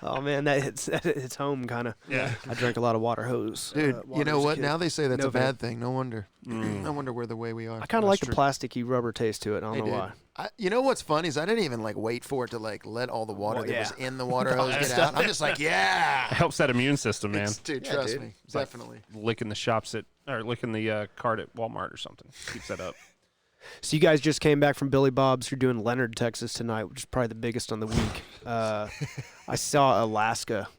Oh man, that hits home kind of. Yeah. I drank a lot of water hose. Dude, water you know as a what? kid. Now they say that's No a bad thing. No wonder. I wonder where the way we are. I kind of like the true. plasticky rubber taste to it. I don't Hey, know dude. why. You know what's funny is I didn't even like wait for it to like let all the water Well, that yeah. was in the water hose get out. I'm just like, yeah. Helps that immune system, man. Dude, Yeah, trust dude. me. It's like Definitely. licking the shops or licking the cart at Walmart or something. Keeps that up. So you guys just came back from Billy Bob's. You're doing Leonard, Texas tonight, which is probably the biggest on the week. I saw Alaska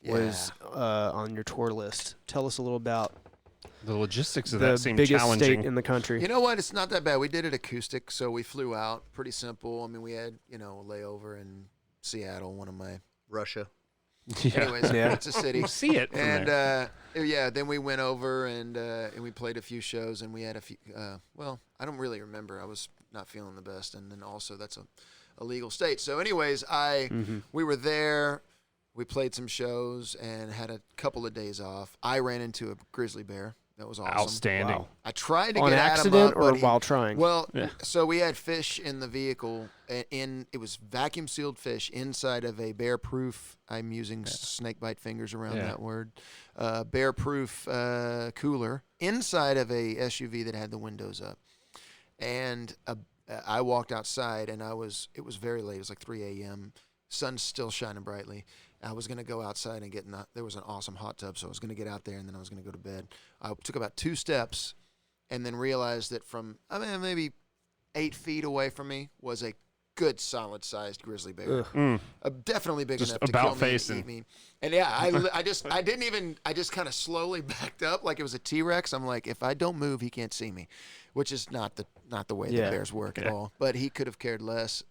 was on your tour list. Tell us a little about The logistics of the that seem biggest challenging. state in the country. You know what? It's not that bad. We did it acoustic, so we flew out. Pretty simple. I mean, we had, a layover in Seattle, one of my. Russia. Anyways, Yeah. it's a city. You see it from And there. then we went over and we played a few shows, and we had a few. Well, I don't really remember. I was not feeling the best, and then also that's a legal state. So, anyways, we were there. We played some shows and had a couple of days off. I ran into a grizzly bear. That was awesome. Outstanding. Wow. I tried to On get accident Adam up, or but while trying? Well, Yeah. so we had fish in the vehicle. It was vacuum sealed fish inside of a bear proof. I'm using snake bite fingers around that word. Bear proof cooler inside of a SUV that had the windows up. And I walked outside, and it was very late. It was like 3 a.m. sun's still shining brightly. I was going to go outside and there was an awesome hot tub, so I was going to get out there, and then I was going to go to bed. I took about 2 steps and then realized that from, maybe 8 feet away from me was a good solid-sized grizzly bear. Definitely big enough to kill me and eat me. And yeah, I just kind of slowly backed up like it was a T-Rex. I'm like, if I don't move, he can't see me, which is not the way that bears work at all. But he could have cared less.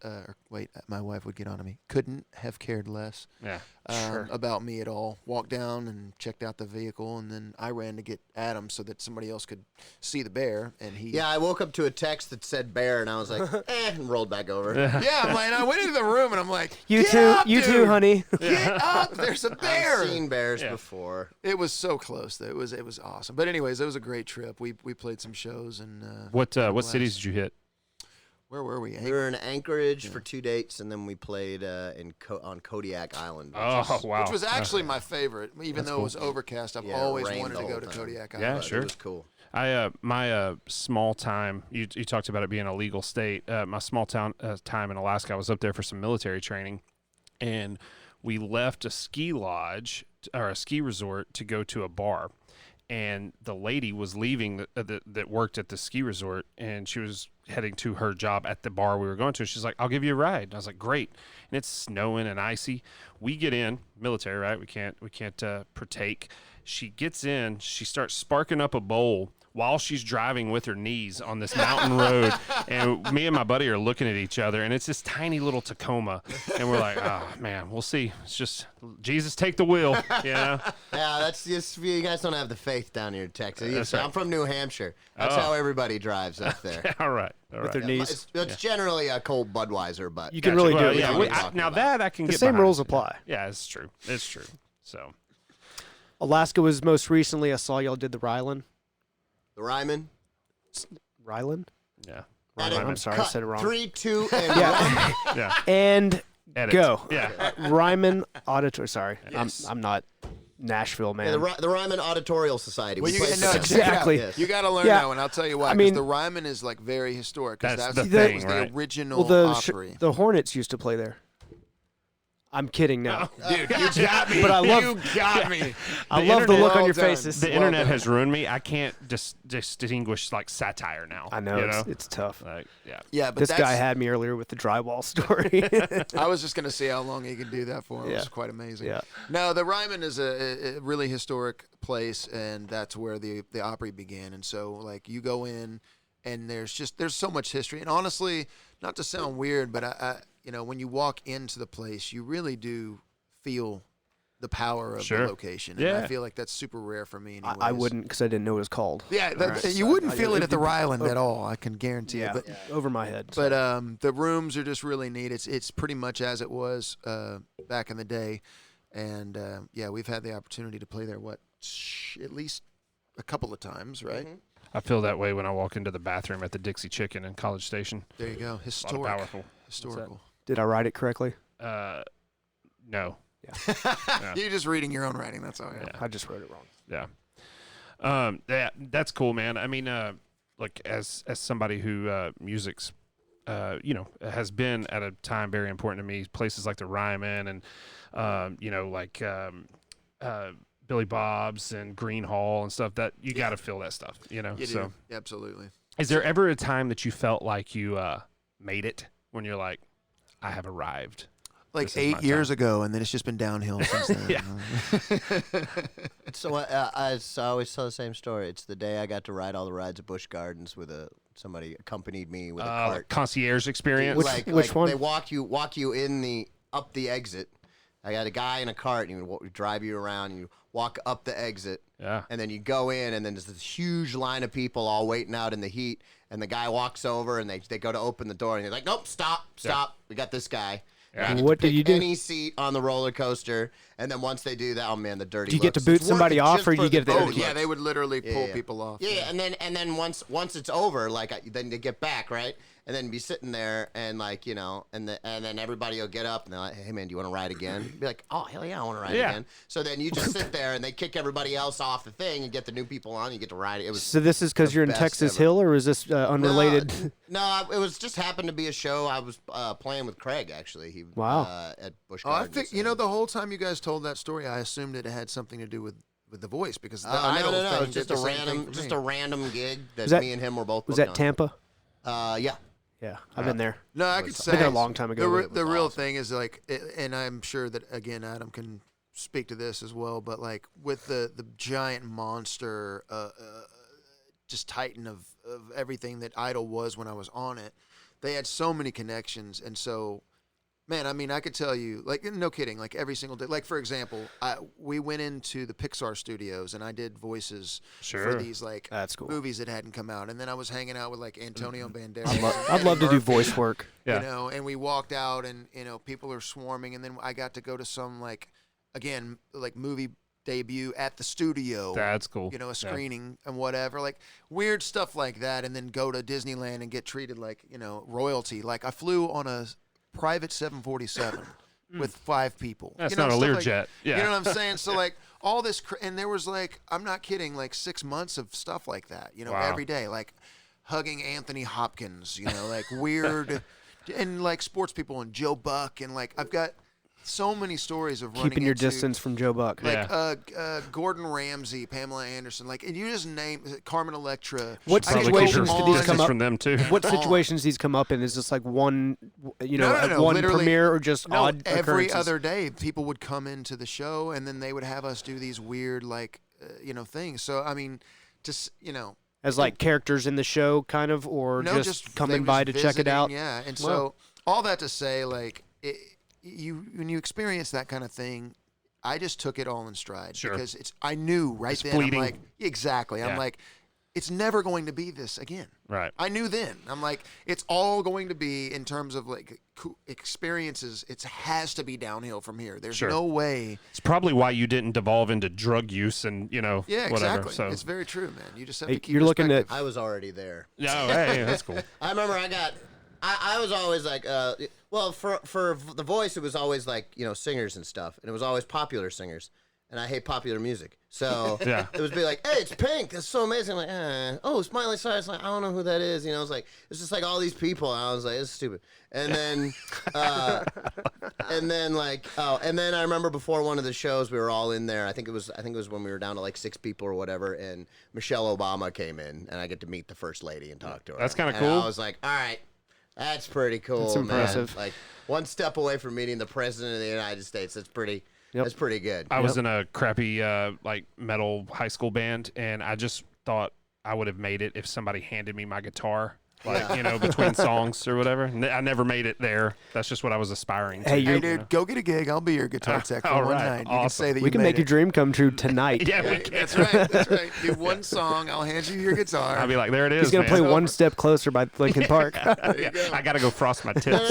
My wife would get on to me. Couldn't have cared less about me at all. Walked down and checked out the vehicle, and then I ran to get Adam so that somebody else could see the bear. And he. Yeah, I woke up to a text that said bear, and I was like, and rolled back over. Yeah, I'm like, I went into the room, and I'm like, you too, honey. Get up! There's a bear. I've seen bears before. It was so close. Though. It was awesome. But anyways, it was a great trip. We played some shows and. What cities did you hit? Where were we? We were in Anchorage for 2 dates, and then we played on Kodiak Island. Which was actually my favorite, even though it was overcast. I've always wanted to go to Kodiak Island. Yeah, sure. It was cool. My small time. You talked about it being a legal state. My small town time in Alaska. I was up there for some military training, and we left a ski lodge or a ski resort to go to a bar. And the lady was leaving that worked at the ski resort, and she was heading to her job at the bar we were going to. She's like, "I'll give you a ride." And I was like, "Great." And it's snowing and icy. We get in, military, right? We can't partake. She gets in. She starts sparking up a bowl while she's driving with her knees on this mountain road. And me and my buddy are looking at each other, and it's this tiny little Tacoma. And we're like, oh, man, we'll see. It's just, Jesus, take the wheel, you know? Yeah, that's just, you guys don't have the faith down here in Texas. That's right. I'm from New Hampshire. That's how everybody drives up there. All right. With their knees. It's generally a cold Budweiser, but... You can really do it. Yeah, I can get the same behind. rules apply. Yeah, it's true. It's true. So... Alaska was most recently, I saw y'all did the Ryland. The Ryman? Ryland? Yeah. I'm sorry, I said it wrong. 3, 2, and 1. Yeah. And Edit. go. Yeah. Ryman Auditor. Sorry, Yes. I'm not Nashville, man. Yeah, the Ryman Auditorial Society. Well, exactly. Yes. You got to learn that one. I'll tell you why. I mean, the Ryman is like very historic. That's That the thing, was right? the original Opry. The Hornets used to play there. I'm kidding now. Dude, you got me. But I love. You got me. I love the look on your Well done. faces. The internet has ruined me. I can't distinguish like satire now. I know, it's tough. Like, yeah. Yeah, but This guy had me earlier with the drywall story. I was just going to see how long he could do that for. It was quite amazing. Yeah. No, the Ryman is a really historic place, and that's where the Opry began. And so, like, you go in, and there's so much history. And honestly, not to sound weird, but I when you walk into the place, you really do feel the power of the location. And I feel like that's super rare for me anyways. I wouldn't, because I didn't know it was called. Yeah, you wouldn't feel it at the Ryland at all. I can guarantee it. But, over my head. But the rooms are just really neat. It's pretty much as it was back in the day. And, we've had the opportunity to play there, at least a couple of times, right? Mm-hmm. I feel that way when I walk into the bathroom at the Dixie Chicken in College Station. There you go. Historical. Historical. Did I write it correctly? No. Yeah. You're just reading your own writing. That's all. Yeah. I just wrote it wrong. Yeah. That's cool, man. I mean, like as somebody who music's, has been at a time very important to me. Places like the Ryman and, Billy Bob's and Green Hall and stuff. That you got to feel that stuff. You do. Absolutely. Is there ever a time that you felt like you made it when you're like, I have arrived? Like 8 years ago, and then it's just been downhill since then. Yeah. So I always tell the same story. It's the day I got to ride all the rides at Busch Gardens with somebody accompanied me with a cart. Concierge experience. Which one? They walk you up the exit. I got a guy in a cart, and he would drive you around. And you walk up the exit, and then you go in, and then there's this huge line of people all waiting out in the heat. And the guy walks over, and they go to open the door, and they're like, "Nope, stop! We got this guy." Yeah. What did you do? Any seat on the roller coaster, and then once they do that, oh man, the dirty. Do you get to boot somebody off, or do you get the? Oh yeah, they would literally pull people off. Yeah, and then once it's over, then they get back, right, and then be sitting there and like, you know, and then everybody will get up and they're like, hey man, do you want to ride again? Be like, oh hell yeah, I want to ride again. So then you just sit there and they kick everybody else off the thing and get the new people on. And you get to ride it. So this is because you're in Texas Hill, or is this unrelated? No, it was just happened to be a show I was playing with Craig actually. He at Busch Gardens. I think the whole time you guys told that story, I assumed it had something to do with the voice because the Idol thing it's just a random gig that me and him were both. Was that Tampa? Yeah. Yeah, I've been there. No, I could say been there a long time ago. The real thing is like, and I'm sure that again Adam can speak to this as well, but like with the giant monster, just titan of everything that Idol was when I was on it, they had so many connections, and so. Man, I mean, I could tell you, like, no kidding, like every single day. Like, for example, we went into the Pixar studios and I did voices for these like movies that hadn't come out, and then I was hanging out with like Antonio Banderas. I'd love to do voice work. You know, and we walked out, and you know, people are swarming, and then I got to go to some like movie debut at the studio. That's cool. You know, a screening and whatever, like weird stuff like that, and then go to Disneyland and get treated like, you know, royalty. Like I flew on a private 747 with 5 people. That's not a Learjet. You know what I'm saying? So like all this, and there was like, I'm not kidding, like 6 months of stuff like that. You know, every day, like hugging Anthony Hopkins. You know, like weird, and like sports people and Joe Buck, and like I've got so many stories of keeping your distance from Joe Buck. Like Gordon Ramsay, Pamela Anderson, like, and you just name Carmen Electra. What situations do these come up from them too? What situations these come up in? Is this like one, you know, one premiere or just odd every occurrences? other day people would come into the show and then they would have us do these weird like you know, things. So I mean, just, you know, as like characters in the show kind of, or just coming by to check it out. Yeah, and so all that to say, like when you experience that kind of thing, I just took it all in stride because I knew then. Bleeding. I'm like, exactly. Yeah. I'm like, it's never going to be this again. Right. I knew then. I'm like, it's all going to be in terms of like experiences. It has to be downhill from here. There's no way. It's probably why you didn't devolve into drug use and, you know, whatever. Exactly. So it's very true, man. You just have to keep. You're looking at. I was already there. Yeah. Hey, that's cool. I remember I was always like, well, for The Voice, it was always like, you know, singers and stuff, and it was always popular singers, and I hate popular music, so it would be like, hey, it's Pink, that's so amazing. I'm like, oh, Miley Cyrus, like, I don't know who that is, you know. It's like, it's just like all these people, and I was like, it's stupid. And then, and then I remember before one of the shows, we were all in there. I think it was when we were down to like 6 people or whatever, and Michelle Obama came in, and I get to meet the first lady and talk to her. That's kind of cool. I was like, all right. That's pretty cool. That's impressive. Man. Like one step away from meeting the president of the United States. That's pretty. That's pretty good. I was in a crappy like metal high school band, and I just thought I would have made it if somebody handed me my guitar. Like, you know, between songs or whatever. I never made it there. That's just what I was aspiring to. Hey, dude, go get a gig. I'll be your guitar tech for one night. Awesome. You can say that we can make your dream come true tonight. Yeah, we can. That's right. That's right. Do one song. I'll hand you your guitar. I'll be like, there it is. He's going to play One Step Closer by Linkin Park. I got to go frost my tips.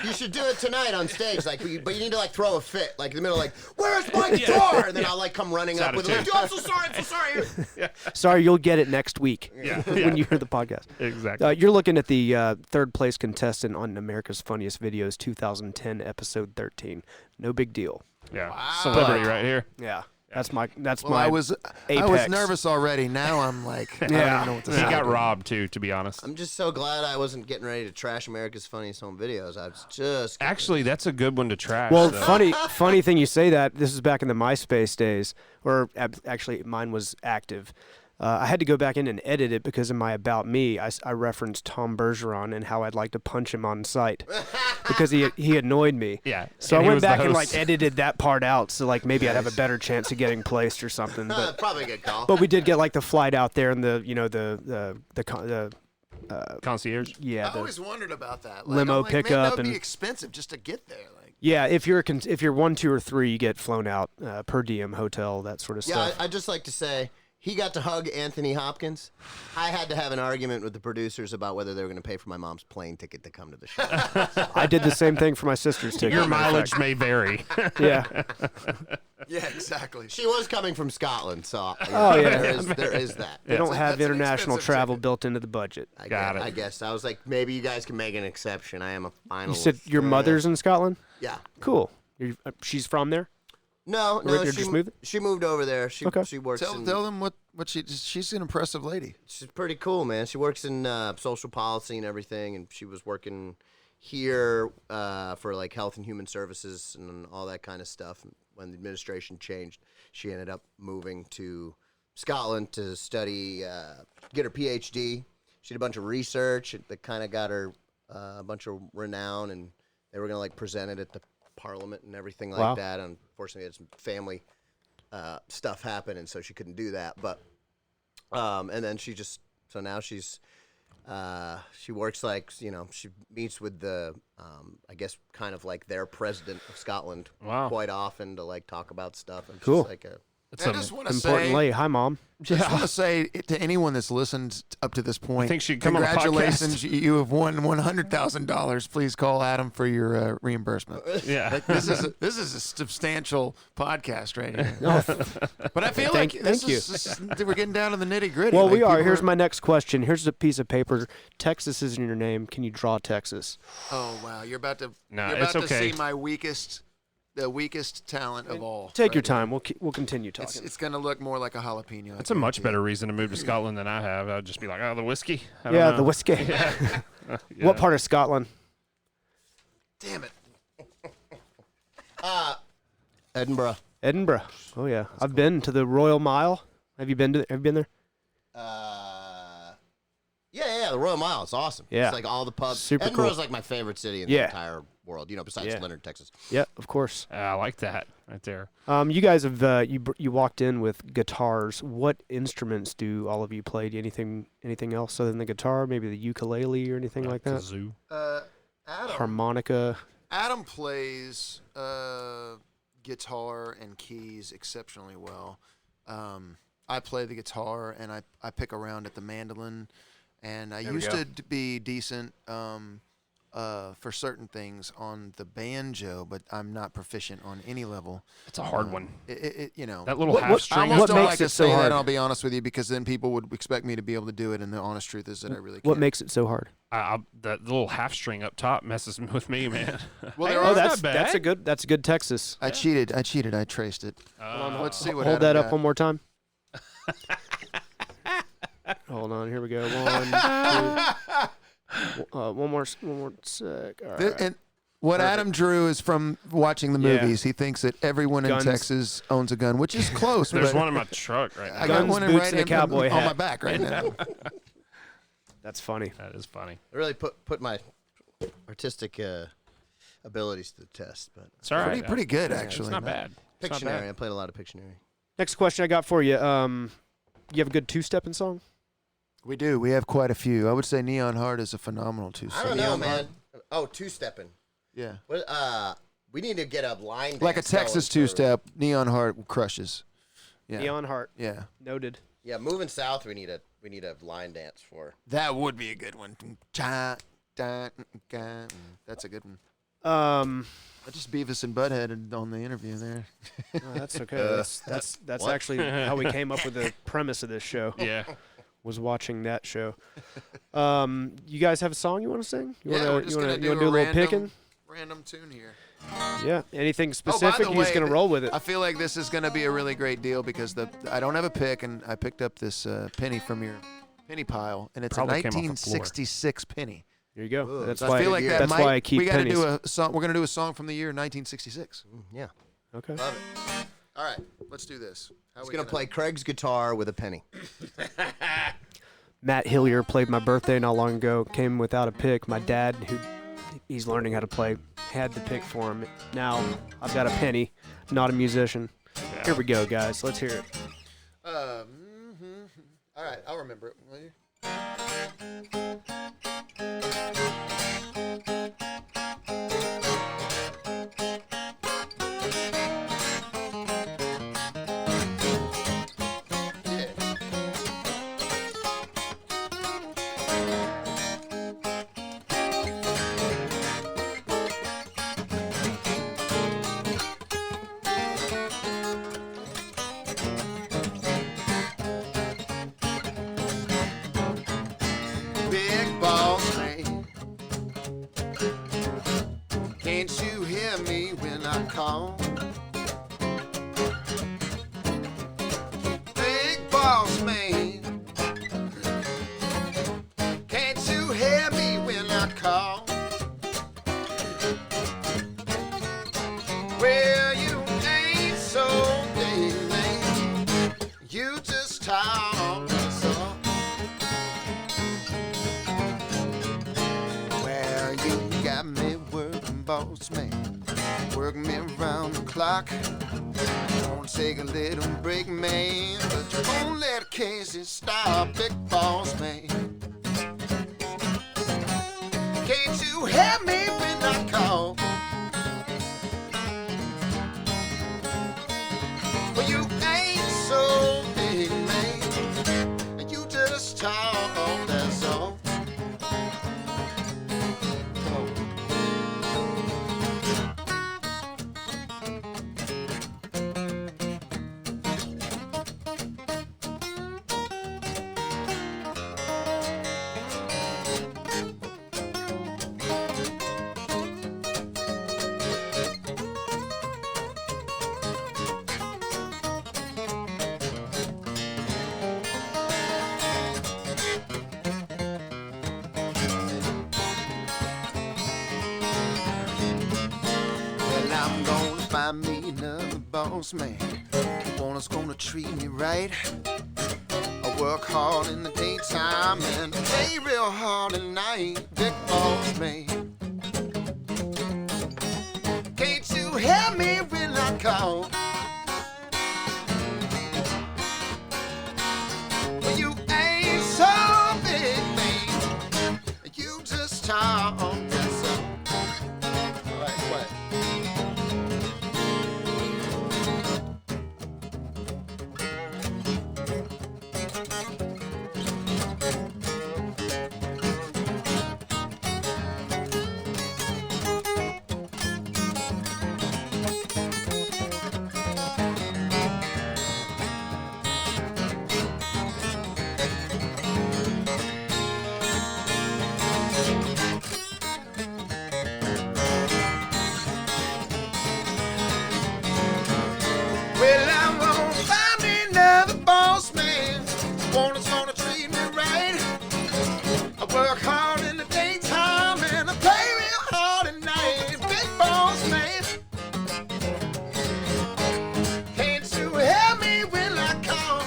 You should do it tonight on stage. Like, but you need to like throw a fit. Like in the middle, like, where's my guitar? And then I'll like come running up with it. Like, I'm so sorry. I'm so sorry. Sorry, you'll get it next week when you hear the podcast. Exactly. You're looking at the third place contestant on America's Funniest Videos 2010 episode 13. No big deal. Yeah. Wow. Celebrity right here. Yeah. That's my I was nervous already. Now I'm like, I don't even know what to say. He got robbed too, to be honest. I'm just so glad I wasn't getting ready to trash America's Funniest Home Videos. I was just actually that's a good one to trash. Well, funny thing you say that. This is back in the MySpace days, or actually mine was active. I had to go back in and edit it because in my About Me, I referenced Tom Bergeron and how I'd like to punch him on sight because he annoyed me. Yeah. So I went back and like edited that part out so like maybe I'd have a better chance of getting placed or something. But, probably a good call. But we did get like the flight out there and the concierge. Yeah. I always wondered about that. Like, Limo pickup, that would and be expensive just to get there. Like. Yeah, if you're 1, 2, or 3, you get flown out per diem, hotel, that sort of stuff. Yeah, I'd just like to say, he got to hug Anthony Hopkins. I had to have an argument with the producers about whether they were going to pay for my mom's plane ticket to come to the show. I did the same thing for my sister's ticket. Your mileage may vary. Yeah. Yeah, exactly. She was coming from Scotland, so there is that. They don't have That's an international expensive travel ticket. built into the budget. I Got guess. I was like, maybe you guys can make an exception. I am a final. You said your mother's in Scotland? Yeah. Cool. She's from there? No, Or you're just moving? she moved over there. She works Tell them what she's an impressive lady. She's pretty cool, man. She works in social policy and everything, and she was working here for like health and human services and all that kind of stuff. When the administration changed, she ended up moving to Scotland to study, get her PhD. She did a bunch of research that kind of got her a bunch of renown, and they were gonna like present it at the Parliament and everything like that. Unfortunately, had some family stuff happen, and so she couldn't do that. But and then now she's she works like she meets with the I guess kind of like their president of Scotland quite often to like talk about stuff. And Cool. She's like I just want to Important say, lady. Hi, Mom. just want to say to anyone that's listened up to this point, I think she'd come on the congratulations, you have won $100,000. Please call Adam for your reimbursement. Yeah. This is a substantial podcast right here. But I feel like Thank you. We're getting down to the nitty gritty. Well, we are. Here's my next question. Here's a piece of paper. Texas is in your name. Can you draw Texas? Oh wow, you're about to. No, you're it's about okay. to see the weakest talent of all. Take your right time. We'll continue here. talking. It's going to look more like a jalapeno. That's a much better reason to move to Scotland than I have. I'd just be like, the whiskey. I don't Yeah, know. the whiskey. Yeah. What part of Scotland? Damn it. Edinburgh. Edinburgh. Oh yeah, I've been to the Royal Mile. Have you been there? Yeah, the Royal Mile. It's awesome. Yeah. It's like all the pubs. Super Edinburgh's cool. like my favorite city in the entire world, besides Leonard, Texas. Yeah, of course. I like that right there. You guys have you walked in with guitars. What instruments do all of you play? Do anything else other than the guitar? Maybe the ukulele or anything like that? Kazoo. Harmonica. Adam plays guitar and keys exceptionally well. I play the guitar and I pick around at the mandolin, and I used to be decent for certain things on the banjo, but I'm not proficient on any level. It's a hard one. That little half string. I almost What don't makes like it to so say hard? that, I'll be honest with you, because then people would expect me to be able to do it, and the honest truth is that I really can't. What makes it so hard? That little half string up top messes with me, man. Well, Hey, there are- not bad. that's a good Texas. I cheated. I traced it. Let's see what Hold Adam that up got. one more time. Hold on, here we go. One more sec. All right. And what Adam drew is from watching the Yeah. movies. He thinks that everyone Guns. in Texas owns a gun, which is close. There's but one in my truck right now. I got Guns, one in boots, right and a cowboy on my hat. back right now. That's funny. That is funny. I really put my artistic abilities to the test, but It's all right. Pretty good, It's actually. not bad. It's not Pictionary. bad. I played a lot of Pictionary. Next question I got for you. You have a good two-stepping song? We do. We have quite a few. I would say Neon Heart is a phenomenal two-step. I don't know, man. Oh, two-stepping. Yeah. What? We need to get a line Like a dance Texas going for- two-step, Neon Heart crushes. Yeah. Neon Heart. Yeah. Noted. Yeah, moving south, we need a line dance for. That would be a good one. That's a good one. I just Beavis and Butthead on the interview there. No, that's okay. That's actually how we came up with the premise of this show. Yeah. Was watching that show. You guys have a song you want to sing? You We're want just to gonna do a do little picking? random tune here. Yeah. Anything Oh, by specific? the You're just way, gonna roll with it. I feel like this is going to be a really great deal because I don't have a pick, and I picked up this penny from your penny pile, and it's Probably a came off the floor. 1966 penny. Here you go. Ooh, That's So why. I feel like that that's might, why I keep we got to pennies. do a song. We're going to do a song from the year 1966. Yeah, Okay. love it. All right, let's do this. How He's we gonna play Craig's guitar with a penny. Matt Hillier played my birthday not long ago. Came without a pick. My dad, he's learning how to play, had the pick for him. Now I've got a penny. Not a musician. Here we go, guys. Let's hear it. All right, I'll remember it. Will you? Yeah. me when I call. Big boss man, can't you hear me when I call? Well, you ain't so daily, you just talk. So, well, you got me working, boss man, working me around the clock. Won't take a little break, man, but you won't let cases stop, big boss man. Can't you hear me when I call? Well, you ain't so big, man, you just talk, that's all. I'm gonna find me another boss man, one that's gonna treat me right. I work hard in the daytime and play real hard at night, big boss man. Can't you hear me when I call? Well, you ain't so big, man, you just talk. That's all. All right, what? Well, I'm gonna find me another boss man, one that's gonna treat me right. I work hard in the daytime and I play real hard at night, big boss man. Can't you hear me when I call?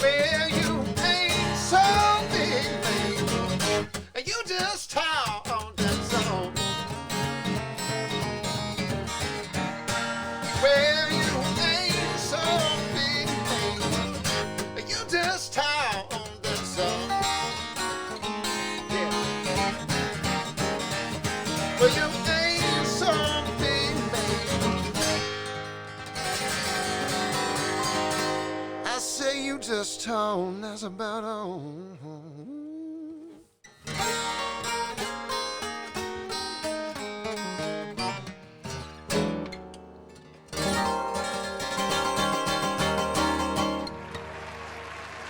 Well, you ain't so big, man, you just talk, that's all. Well, you ain't so big, man, you just talk, that's all. Yeah. Well, you ain't so big, man, I say you just talk, that's about all.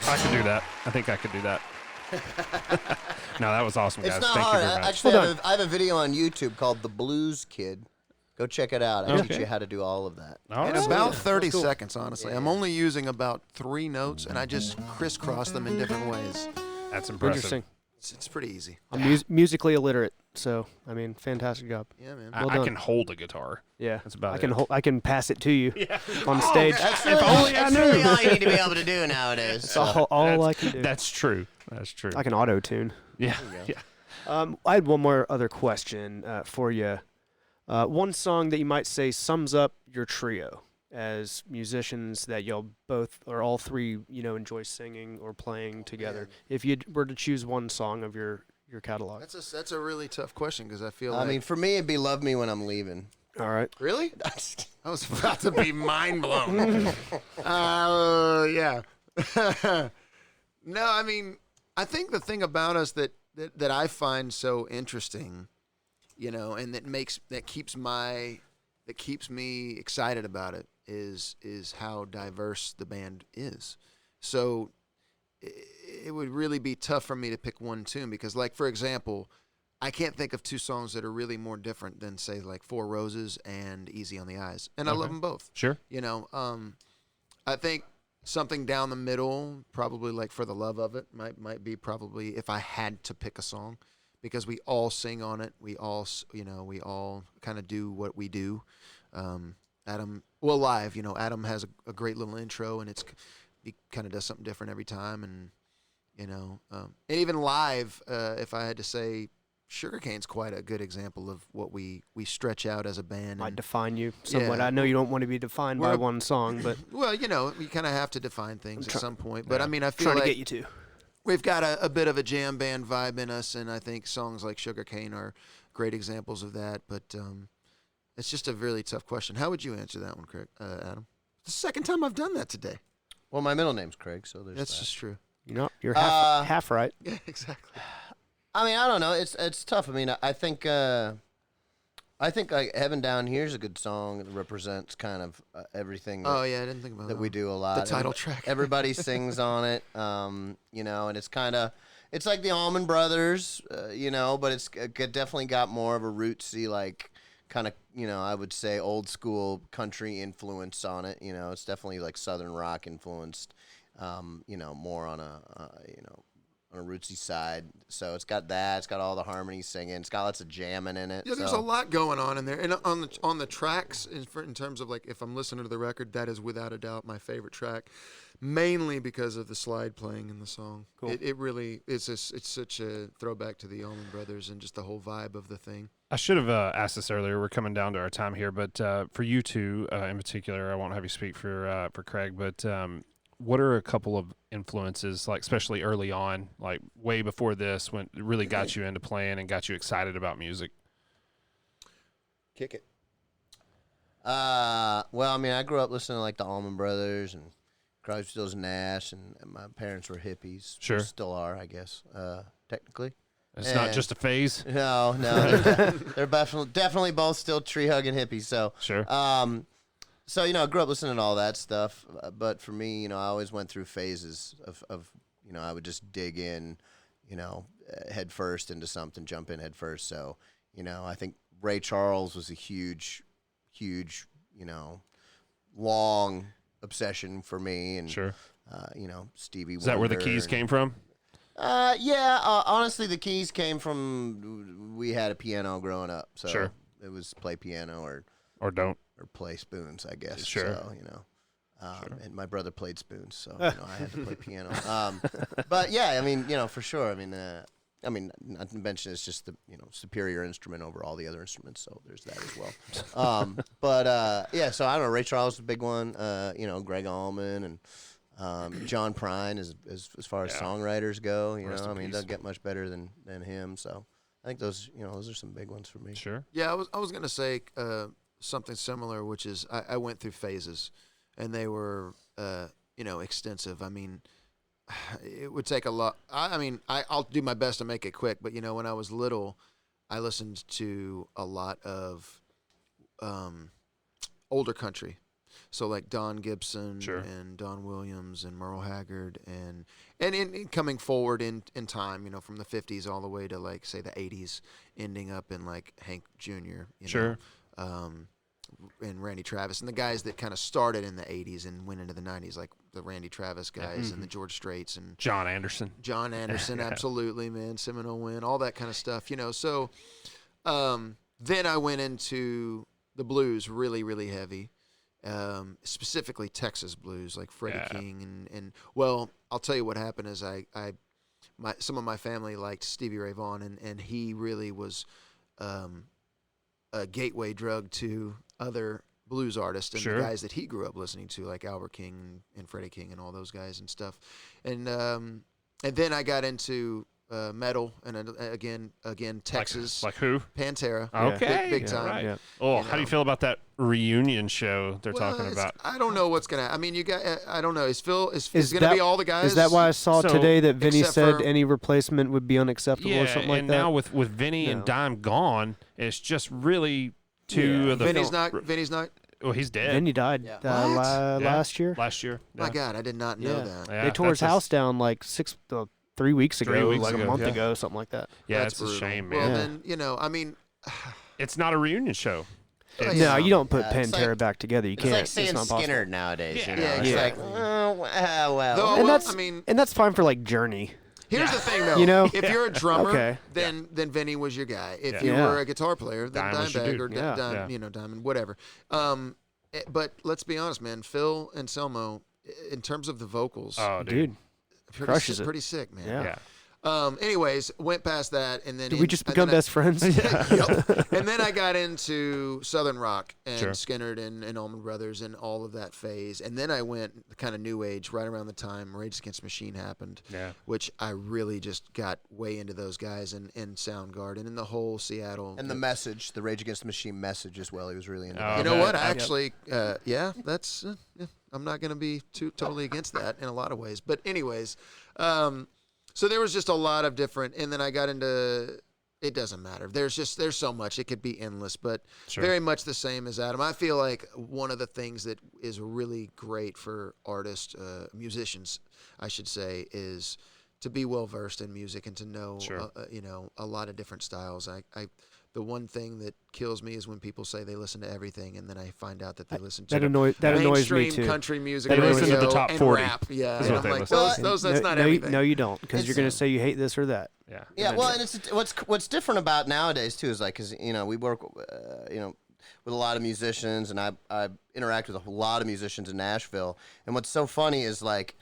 I could do that. I think I could do that. No, that was awesome, guys. It's not Thank hard. you very much. Actually, I have a video on YouTube called The Blues Kid. Go check it out. I teach you how to do all of that. All In right. about 30 seconds, honestly. Yeah. I'm only using about 3 notes, and I just crisscross them in different ways. That's impressive. Interesting. It's pretty easy. I'm musically illiterate, so I mean, fantastic job. Yeah, man. I, Well I done. can hold a guitar. Yeah, That's about I can it. I can pass it to you on stage. That's If only I that's knew. really all you need to be able to do nowadays. That's all I can do. That's true. That's true. I can auto tune. Yeah. Yeah. I had one more other question for you. One song that you might say sums up your trio as musicians that y'all both or all three, enjoy singing or playing together. Man. If you were to choose one song of your catalog. That's a really tough question because I feel I like mean, for me, it'd be "Love Me When I'm Leaving." All right. really. I was about to be mind blown. Yeah. No, I mean, I think the thing about us that I find so interesting, and that keeps me excited about it is how diverse the band is. So it would really be tough for me to pick one tune because, like, for example, I can't think of two songs that are really more different than, say, like Four Roses and Easy on the Eyes. And I love them both. Sure. You know, I think something down the middle, probably like For the Love of It, might be probably if I had to pick a song, because we all sing on it. We all kind of do what we do. Adam, well, live, Adam has a great little intro, and he kind of does something different every time. And, and even live, if I had to say, Sugarcane's quite a good example of what we stretch out as a band. Might define you somewhat. Yeah. I know you don't want to be defined by one song, but well, we kind of have to define things at some point. But I mean, I feel trying like to get you to. We've got a bit of a jam band vibe in us, and I think songs like Sugarcane are great examples of that. But it's just a really tough question. How would you answer that one, Craig, Adam? It's the second time I've done that today. Well, my middle name's Craig, so there's That's that. just true. You're half right. Yeah, exactly. I mean, I don't know. It's tough. I mean, I think like Heaven Down Here's a good song. It represents kind of everything. I didn't think about that we do a lot. The title track. Everybody sings on it. And it's like the Allman Brothers, but it's definitely got more of a rootsy, like kind of, I would say old school country influence on it. It's definitely like Southern rock influenced. More on on a rootsy side. So it's got that. It's got all the harmonies singing. It's got lots of jamming in it. Yeah, there's a lot going on in there. And on the tracks, in terms of like if I'm listening to the record, that is without a doubt my favorite track, mainly because of the slide playing in the song. Cool. It really is. It's such a throwback to the Allman Brothers and just the whole vibe of the thing. I should have asked this earlier. We're coming down to our time here, but for you two in particular, I won't have you speak for Craig, but what are a couple of influences, like especially early on, like way before this, when it really got you into playing and got you excited about music? Kick it. Well, I mean, I grew up listening to like the Allman Brothers and Crosby, Stills, Nash, and my parents were hippies. Sure. Still are, I guess, technically. It's not just a phase. No, they're definitely both still tree hugging hippies. So sure. So I grew up listening to all that stuff, but for me, I always went through phases of I would just dig in, head first into something, jump in head first. So I think Ray Charles was a huge, long obsession for me, and sure. Stevie Wonder. Is that where the Keys came from? Yeah. Honestly, the Keys came from we had a piano growing up, so sure. It was play piano or don't. Or play spoons, I guess. Sure. So, Sure. And my brother played spoons, so I had to play piano. But yeah, I mean, for sure. I mean, not to mention it's just the superior instrument over all the other instruments, so there's that as well. But yeah, so I don't know. Ray Charles is a big one. Greg Allman and John Prine as far as songwriters go. It doesn't get much better than him. So I think those are some big ones for me. Sure. Yeah, I was gonna say something similar, which is I went through phases, and they were extensive. I mean, it would take a lot. I'll do my best to make it quick, but when I was little, I listened to a lot of older country, so like Don Gibson sure. and Don Williams and Merle Haggard, and in coming forward in time, from the 50s all the way to like say the 80s, ending up in like Hank Jr. Sure. And Randy Travis, and the guys that kind of started in the 80s and went into the 90s, like the Randy Travis guys and the George Straits and John Anderson, yeah. Absolutely, man, Seminole Wind, all that kind of stuff, So then I went into the blues really, really heavy, specifically Texas blues, like Freddie King and well, I'll tell you what happened is some of my family liked Stevie Ray Vaughan, and he really was a gateway drug to other blues artists and sure. the guys that he grew up listening to, like Albert King and Freddie King and all those guys and stuff. And then I got into metal, and again Texas. Like who? Pantera. Okay. Big time. Right. Yeah. Oh, how do you feel about that reunion show they're talking about? I don't know what's gonna. I mean, you got. I don't know. Is gonna be all the guys? Is that why I saw today that Vinny said for, any replacement would be unacceptable or something like that? And now with Vinny and Dime gone, it's just really two of the. Vinny's not. Well, he's dead. Vinny died last year. Last year. My God, I did not know that. They tore his house down like 3 weeks ago, 3 weeks like ago, a month yeah. ago, something like that. Yeah, That's it's a brutal. shame, man. Well, Yeah. then, you know, I mean, It's not a reunion show. It's- No, you don't put Yeah, it's Pantera like- back together. You It's can't. like saying not possible. Skinner nowadays. Yeah. You know? Yeah, It's exactly. like, well. Though, And well, that's I mean, and that's fine for like Journey. here's the thing, though. You know? If you're a drummer, Okay. then Vinny was your guy. If Yeah. you Yeah. were a guitar player, then Dime was your Dimebag dude. or Yeah. Yeah. Diamond, whatever. But let's be honest, man. Phil Anselmo, in terms of the vocals, Oh, Dude, crushes it. pretty sick, man. Yeah. Yeah. Anyways, went past that, and then did we just become best friends? Yep. And then I got into Southern rock and Sure. Skynyrd and Allman Brothers and all of that phase. And then I went kind of new age right around the time Rage Against the Machine happened, Yeah. which I really just got way into those guys and Soundgarden and the whole Seattle. And the message, the Rage Against the Machine message as well. He was really into Oh, that. you know okay. what? Yep. Actually, that's. I'm not going to be totally against that in a lot of ways. But anyways, so there was just a lot of different, and then I got into. It doesn't matter. There's so much. It could be endless, but Sure. very much the same as Adam. I feel like one of the things that is really great for artists, musicians, I should say, is to be well versed in music and to know, Sure. a lot of different styles. The one thing that kills me is when people say they listen to everything, and then I find out that they listen to That annoys me mainstream too. country music, They listen to radio, the top and 40. rap. Yeah, Is and what I'm they like, listen to. that's not no, everything. No, you don't, because you're It's- going to say you hate this or that. Yeah. Yeah, well, and it's what's different about nowadays too is like, because we work, with a lot of musicians, and I interact with a lot of musicians in Nashville, and what's so funny is like,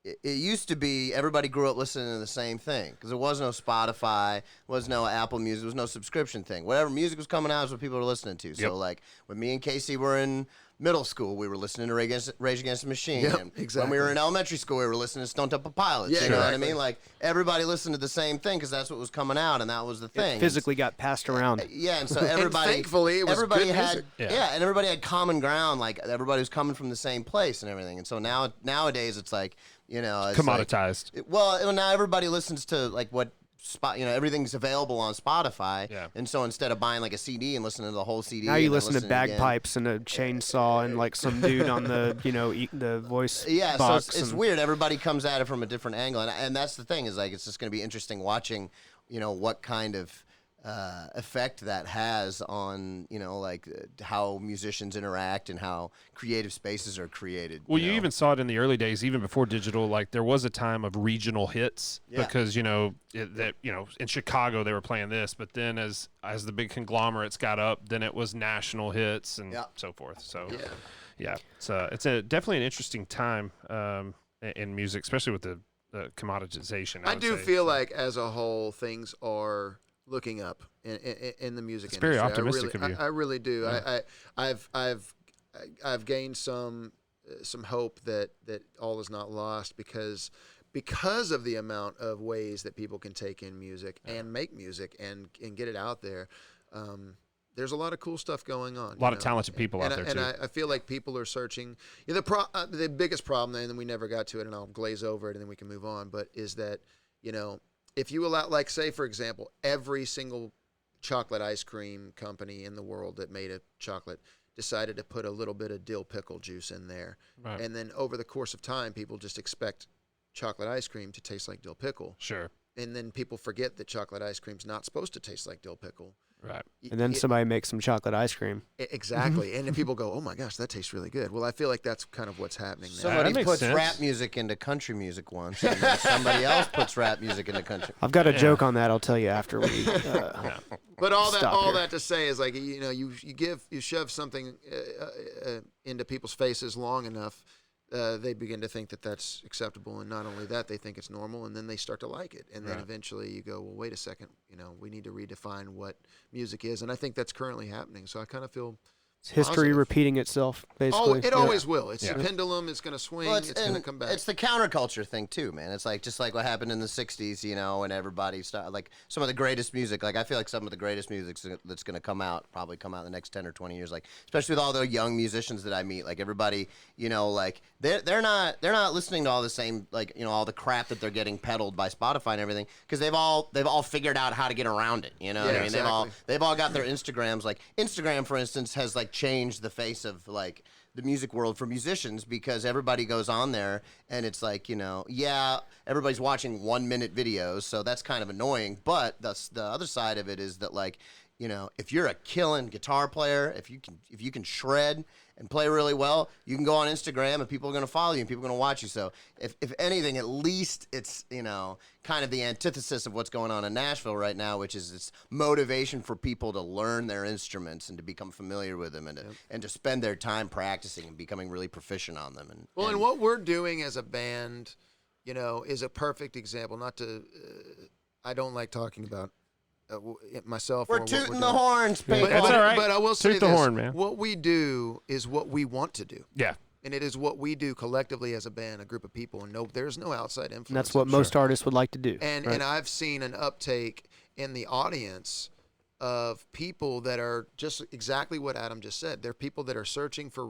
it used to be everybody grew up listening to the same thing because there was no Spotify, was no Apple Music, there was no subscription thing. Whatever music was coming out is what people were listening to. So like when me and Casey were in middle school, we were listening to Rage Against the Machine. Yep, And exactly. when we were in elementary school, we were listening to Stone Temple Pilots. Yeah, you know what I exactly. mean? Like everybody listened to the same thing because that's what was coming out, and that was the thing. It physically got passed around. Yeah, and so everybody, thankfully, it was everybody good had, music. and everybody had common ground. Like everybody was coming from the same place and everything. And so nowadays, it's like it's Commoditized. Like, well, now everybody listens to like what spot. Everything's available on Spotify. Yeah. And so instead of buying like a CD and listening to the whole CD, Now you and then listen to listening again- bagpipes and a chainsaw and like some dude on the the voice Yeah, box. so it's and- weird. Everybody comes at it from a different angle, and that's the thing is like it's just going to be interesting watching, what kind of effect that has on how musicians interact and how creative spaces are created. Well, you even saw it in the early days, even before digital. Like there was a time of regional hits because in Chicago they were playing this, but then as the big conglomerates got up, then it was national hits and so forth. So it's definitely an interesting time in music, especially with the commoditization. I would do say. feel like as a whole things are looking up in the music It's industry. very optimistic of you. I really do. Yeah. I've gained some hope that all is not lost because of the amount of ways that people can take in music and make music and get it out there. There's a lot of cool stuff going on. A lot of talented people out there and too. I feel like people are searching. The biggest problem, and then we never got to it, and I'll glaze over it, and then we can move on. But is that if you allow, like, say for example, every single chocolate ice cream company in the world that made a chocolate decided to put a little bit of dill pickle juice in there, Right. and then over the course of time, people just expect chocolate ice cream to taste like dill pickle, Sure. and then people forget that chocolate ice cream's not supposed to taste like dill pickle. Right. And then somebody makes some chocolate ice cream. Exactly. And then people go, oh my gosh, that tastes really good. Well, I feel like that's kind of what's happening now. Somebody that makes puts sense. rap music into country music once, and then somebody else puts rap music into country. I've got a joke on that. I'll tell you after we. But all Stop here. that to say is like, you shove something into people's faces long enough, they begin to think that that's acceptable, and not only that, they think it's normal, and then they start to like it, and then Right. eventually you go, well, wait a second, we need to redefine what music is, and I think that's currently happening. So I kind of feel It's history positive. repeating itself, basically. it always will. It's Yeah. a pendulum. It's going to swing. Well, it's going to come back. It's the counterculture thing too, man. It's like just like what happened in the '60s, and everybody started like some of the greatest music. Like I feel like some of the greatest music that's going to probably come out in the next 10 or 20 years. Like especially with all the young musicians that I meet. Like everybody, like they're not listening to all the same all the crap that they're getting peddled by Spotify and everything because they've all figured out how to get around it. You know what I mean? Exactly. They've all got their Instagrams. Like Instagram, for instance, has like changed the face of like the music world for musicians, because everybody goes on there and it's like, everybody's watching 1-minute videos, so that's kind of annoying. But the other side of it is that, like, if you're a killing guitar player, if you can shred and play really well, you can go on Instagram and people are going to follow you and people are going to watch you. So if anything, at least it's, kind of the antithesis of what's going on in Nashville right now, which is this motivation for people to learn their instruments and to become familiar with them and to spend their time practicing and becoming really proficient on them. And what we're doing as a band, is a perfect example. Not to, I don't like talking about myself. We're tooting the horns, people. That's all right. But I will say Toot the horn, man. What we do is what we want to do. Yeah. And it is what we do collectively as a band, a group of people, and there's no outside influence. And that's what most artists would like to do. And right? and I've seen an uptake in the audience of people that are just exactly what Adam just said. They're people that are searching for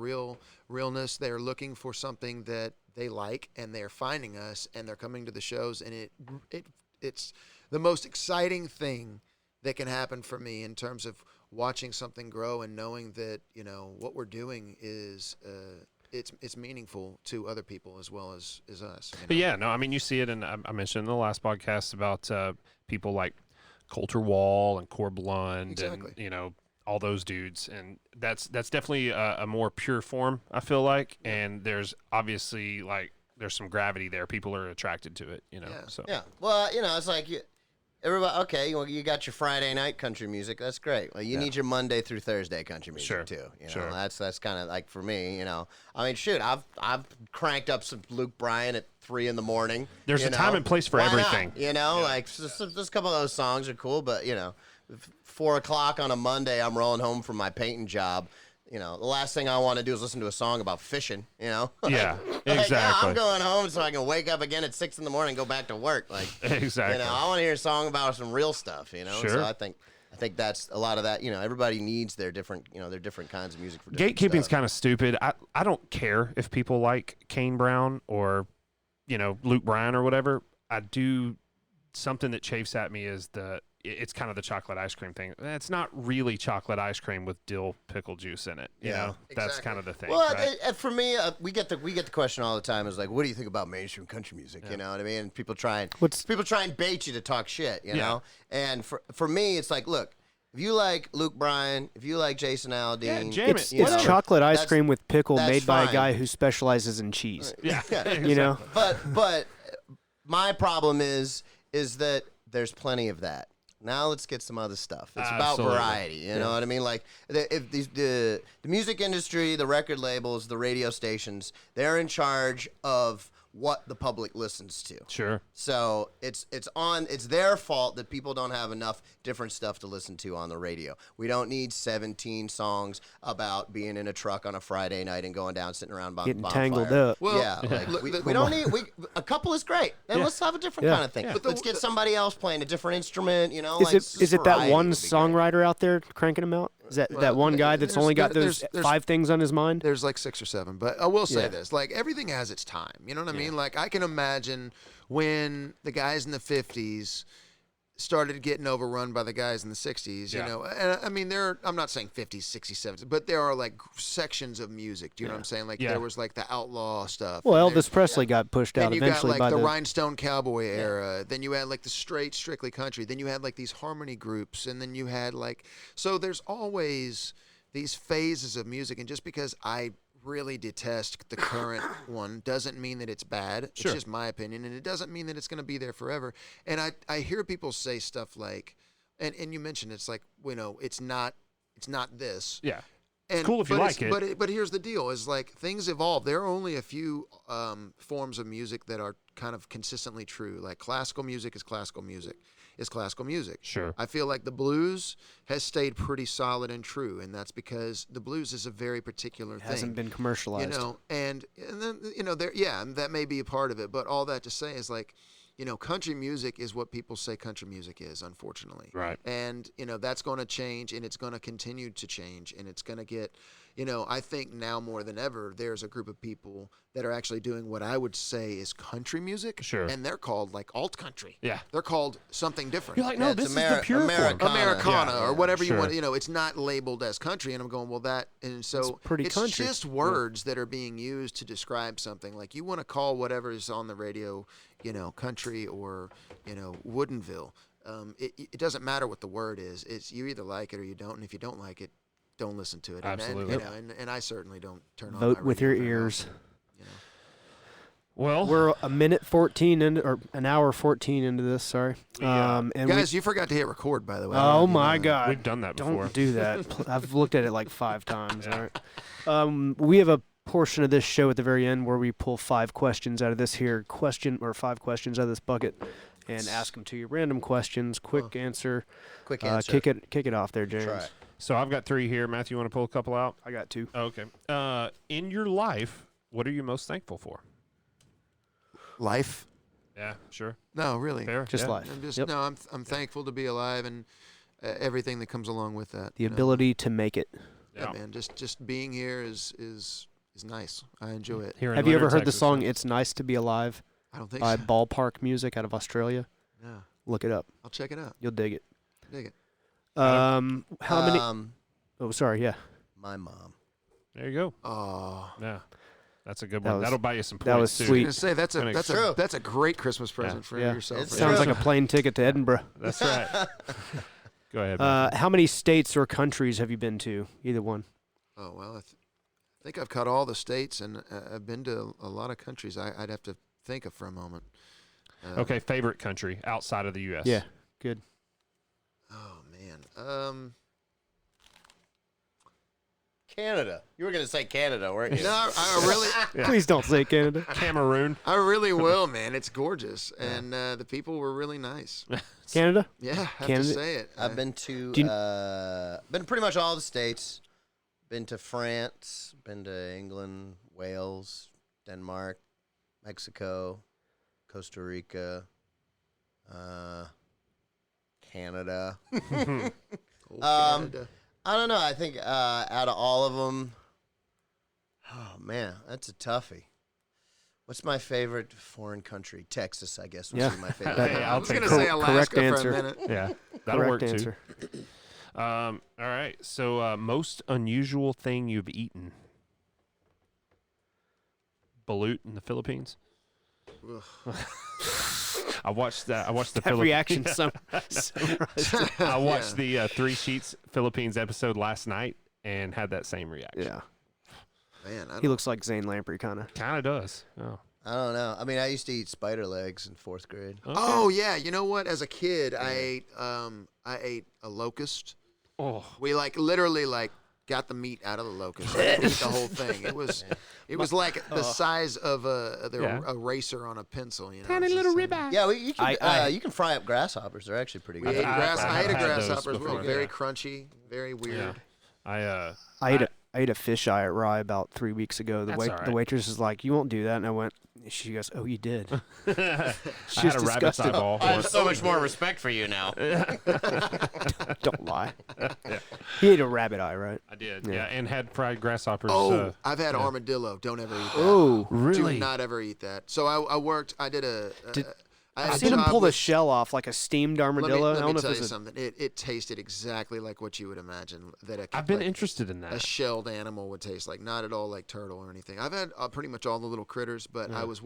realness. They're looking for something that they like, and they're finding us, and they're coming to the shows, and it's the most exciting thing that can happen for me in terms of watching something grow and knowing that what we're doing is it's meaningful to other people as well as us. But yeah, no, I mean, you see it, and I mentioned in the last podcast about people like Coulter Wall and Corb Lund and all those dudes, and that's definitely a more pure form, I feel like, and there's obviously there's some gravity there. People are attracted to it, So yeah, well, it's like everybody. Okay, you got your Friday night country music. That's great. Well, you need your Monday through Thursday country music too. Sure. That's kind of like for me. I mean, shoot, I've cranked up some Luke Bryan at 3 a.m. There's a time and place for everything. Like just a couple of those songs are cool, but 4 o'clock on a Monday, I'm rolling home from my painting job. The last thing I want to do is listen to a song about fishing, Yeah, exactly. I'm going home so I can wake up again at 6 a.m. and go back to work. Exactly. I want to hear a song about some real stuff, Sure. So I think that's a lot of that. Everybody needs their different kinds of music for different Gatekeeping's stuff. kind of stupid. I don't care if people like Kane Brown or, Luke Bryan or whatever. I do. Something that chafes at me is it's kind of the chocolate ice cream thing. It's not really chocolate ice cream with dill pickle juice in it. You know, that's kind of the thing. Well, right? for me, we get the question all the time is like, what do you think about mainstream country music? You know what I mean? And people try and bait you to talk shit. You know, and for me, it's like, look. If you like Luke Bryan, if you like Jason Aldean, it's chocolate ice cream with pickle made by fine. a guy who specializes in cheese. Yeah. You know? But my problem is that there's plenty of that. Now let's get some other stuff. It's about variety. You know what I mean? Like if the music industry, the record labels, the radio stations, they're in charge of what the public listens to. Sure. So it's their fault that people don't have enough different stuff to listen to on the radio. We don't need 17 songs about being in a truck on a Friday night and going down, sitting around getting bonfire. tangled up. Well, we don't need a couple is great. And let's have a different kind of thing. Yeah. But let's get somebody else playing a different instrument. Is it that one songwriter out there cranking them out? Is that one guy that's only got those 5 things on his mind? There's like 6 or 7, but I will say this: like everything has its time. You know what I mean? Like I can imagine when the guys in the 50s started getting overrun by the guys in the 60s. You know, and I mean I'm not saying 50s, 60s, 70s, but there are like sections of music. Do you know what I'm saying? Like there was like the outlaw stuff. Well, Elvis Presley got pushed out eventually got, like, by the Rhinestone Cowboy era. Then you had like the strictly country. Then you had like these harmony groups, and then you had like there's always these phases of music, and just because I really detest the current one doesn't mean that it's bad. It's just my opinion, and it doesn't mean that it's going to be there forever. And I hear people say stuff like, and you mentioned it's like, it's not this. Yeah. It's cool if you like it. But here's the deal: is like things evolve. There are only a few forms of music that are kind of consistently true. Like classical music is classical music. Is classical music. Sure. I feel like the blues has stayed pretty solid and true, and that's because the blues is a very particular thing. Hasn't been commercialized. And then that may be a part of it. But all that to say is like, country music is what people say country music is, unfortunately. Right. And, that's going to change, and it's going to continue to change, and it's going to get, I think now more than ever, there's a group of people that are actually doing what I would say is country music. Sure. And they're called like alt country. Yeah. They're called something different. You're like, no, this is the pure form. Americana or whatever Sure. you want. It's not labeled as country. And I'm going, well, and so it's country. just words that are being used to describe something. Like you want to call whatever is on the radio, country or, Woodinville. It doesn't matter what the word is. It's you either like it or you don't. And if you don't like it, don't listen to it. Absolutely. And I certainly don't turn on. Vote with your ears. Well, we're a minute 14 or an hour 14 into this. Sorry, and guys, you forgot to hit record, by the way. Oh my God, we've done that before. Don't do that. I've looked at it like 5 times. All right. We have a portion of this show at the very end where we pull 5 questions out of this here 5 questions out of this bucket and ask them to you. Random questions, quick answer. Quick answer. Kick it off there, James. Try it. So I've got 3 here. Matthew, you want to pull a couple out? I got 2. Okay. In your life, what are you most thankful for? Life? Yeah, sure. No, really. Fair. Just yeah. life. I'm thankful to be alive and everything that comes along with that. The ability to make it. Yeah, man. Just being here is nice. I enjoy it. Here in Have you ever Leonard, heard the Texas. song "It's Nice to Be Alive" I don't think by so. Ballpark Music out of Australia? No. Look it up. I'll check it out. You'll dig it. Dig it. How many? Oh, sorry. Yeah. My mom. There you go. Oh. Yeah. That's a good That one. was- That'll buy you some points, that was too. sweet. I was gonna say that's a great Christmas present for yourself. It's Sounds true. like a plane ticket to Edinburgh. That's right. Go ahead. Matthew. How many states or countries have you been to? Either one. Oh well, I think I've cut all the states, and I've been to a lot of countries. I'd have to think of for a moment. Okay, favorite country outside of the U.S. Yeah. Good. Oh man. Canada. You were going to say Canada, weren't you? No, I really, Please don't say Canada. Cameroon. I really will, man. It's gorgeous, and the people were really nice. Canada. Yeah, I have Canada? to say it. I've been to Do you- been to pretty much all the states. Been to France, been to England, Wales, Denmark, Mexico, Costa Rica, Canada. Canada. I don't know. I think out of all of them, oh man, that's a toughie. What's my favorite foreign country? Texas, I guess, would Yeah. be my favorite. Hey, I I'll was take going to say correct Alaska for answer. a minute. Yeah, that'll work Correct answer. too. All right. So, most unusual thing you've eaten? Balut in the Philippines. I watched that. I watched the That reaction. Summarized. I watched the 3 Sheets Philippines episode last night and had that same reaction. Yeah. Man, He looks like Zane Lamprey, kind of. Kind of does. Oh. I don't know. I mean, I used to eat spider legs in 4th grade. Okay. Oh yeah, you know what? As a kid, I ate a locust. Oh. We literally got the meat out of the locust. I didn't eat the whole thing. It was like the size of a eraser on a pencil. You know, Tiny little ribeye. Yeah, you can I- you can fry up grasshoppers. They're actually pretty We good. ate I ate a I've had those grasshopper as well. before, Very yeah. crunchy, very weird. Yeah. I ate a fisheye at Rye about 3 weeks ago. That's all right. The waitress is like, "You won't do that," and I went. She goes, "Oh, you did." I had a rabbit's disgusting. eyeball. I have once. so much more respect for you now. Don't lie. He ate a rabbit eye, right? I did. Yeah. Yeah, and had fried grasshoppers. Oh, I've had armadillo. Don't ever eat that. Oh, really? Do not ever eat that. So I worked. I did a. I had I've a seen him job pull the with- shell off like a steamed armadillo. Let I me don't know tell if you it's something. It tasted exactly like what you would imagine that I've been interested in a that. shelled animal would taste like. Not at all like turtle or anything. I've had pretty much all the little critters, but I was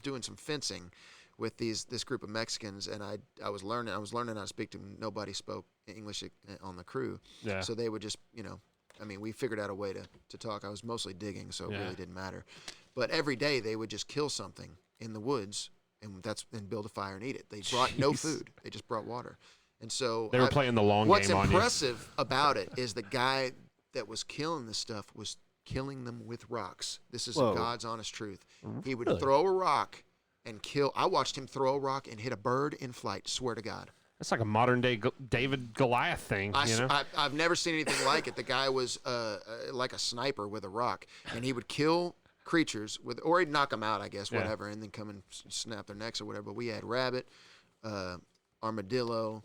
doing some fencing with this group of Mexicans, and I was learning how to speak to them. Nobody spoke English on the crew, Yeah. so they would just we figured out a way to talk. I was mostly digging, so it really didn't matter. But every day they would just kill something in the woods and build a fire and eat it. They brought no food. They just brought water. And so They were playing the long what's game on you. impressive about it is the guy that was killing this stuff was killing them with rocks. This is Whoa. God's honest truth. He would Really? throw a rock and kill. I watched him throw a rock and hit a bird in flight. Swear to God. That's like a modern day David Goliath thing. I've never seen anything like it. The guy was like a sniper with a rock, and he would kill creatures or he'd knock them out, I guess, whatever, and then come and snap their necks or whatever. But we had rabbit, armadillo,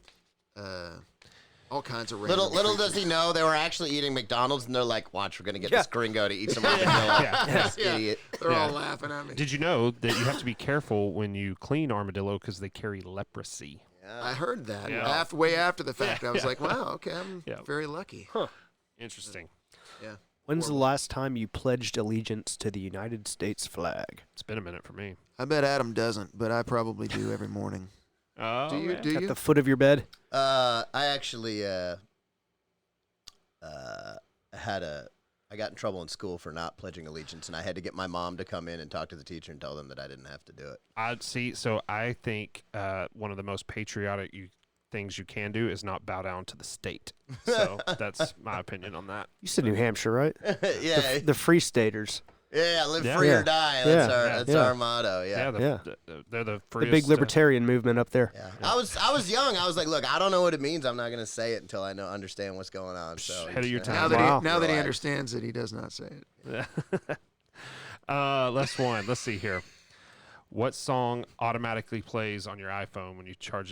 all kinds of random Little does he know they were actually eating McDonald's, and they're like, "Watch, we're gonna get this gringo to eat some armadillo." This idiot. They're all laughing at me. Did you know that you have to be careful when you clean armadillo because they carry leprosy? I heard that way after the fact. I was like, wow, okay, I'm very lucky. Huh. Interesting. Yeah. When's the last time you pledged allegiance to the United States flag? It's been a minute for me. I bet Adam doesn't, but I probably do every morning. Oh, do you? Do At you? the foot of your bed? I actually I got in trouble in school for not pledging allegiance, and I had to get my mom to come in and talk to the teacher and tell them that I didn't have to do it. So I think one of the most patriotic things you can do is not bow down to the state. So that's my opinion on that. You said New Hampshire, right? Yeah. The Free Staters. Yeah, live free or die. That's our motto. Yeah. They're the The freest. big libertarian movement up there. Yeah. I was young. I was like, look, I don't know what it means. I'm not going to say it until I understand what's going on. So Ahead of your time. Now that he understands it, he does not say it. Last one. Let's see here. What song automatically plays on your iPhone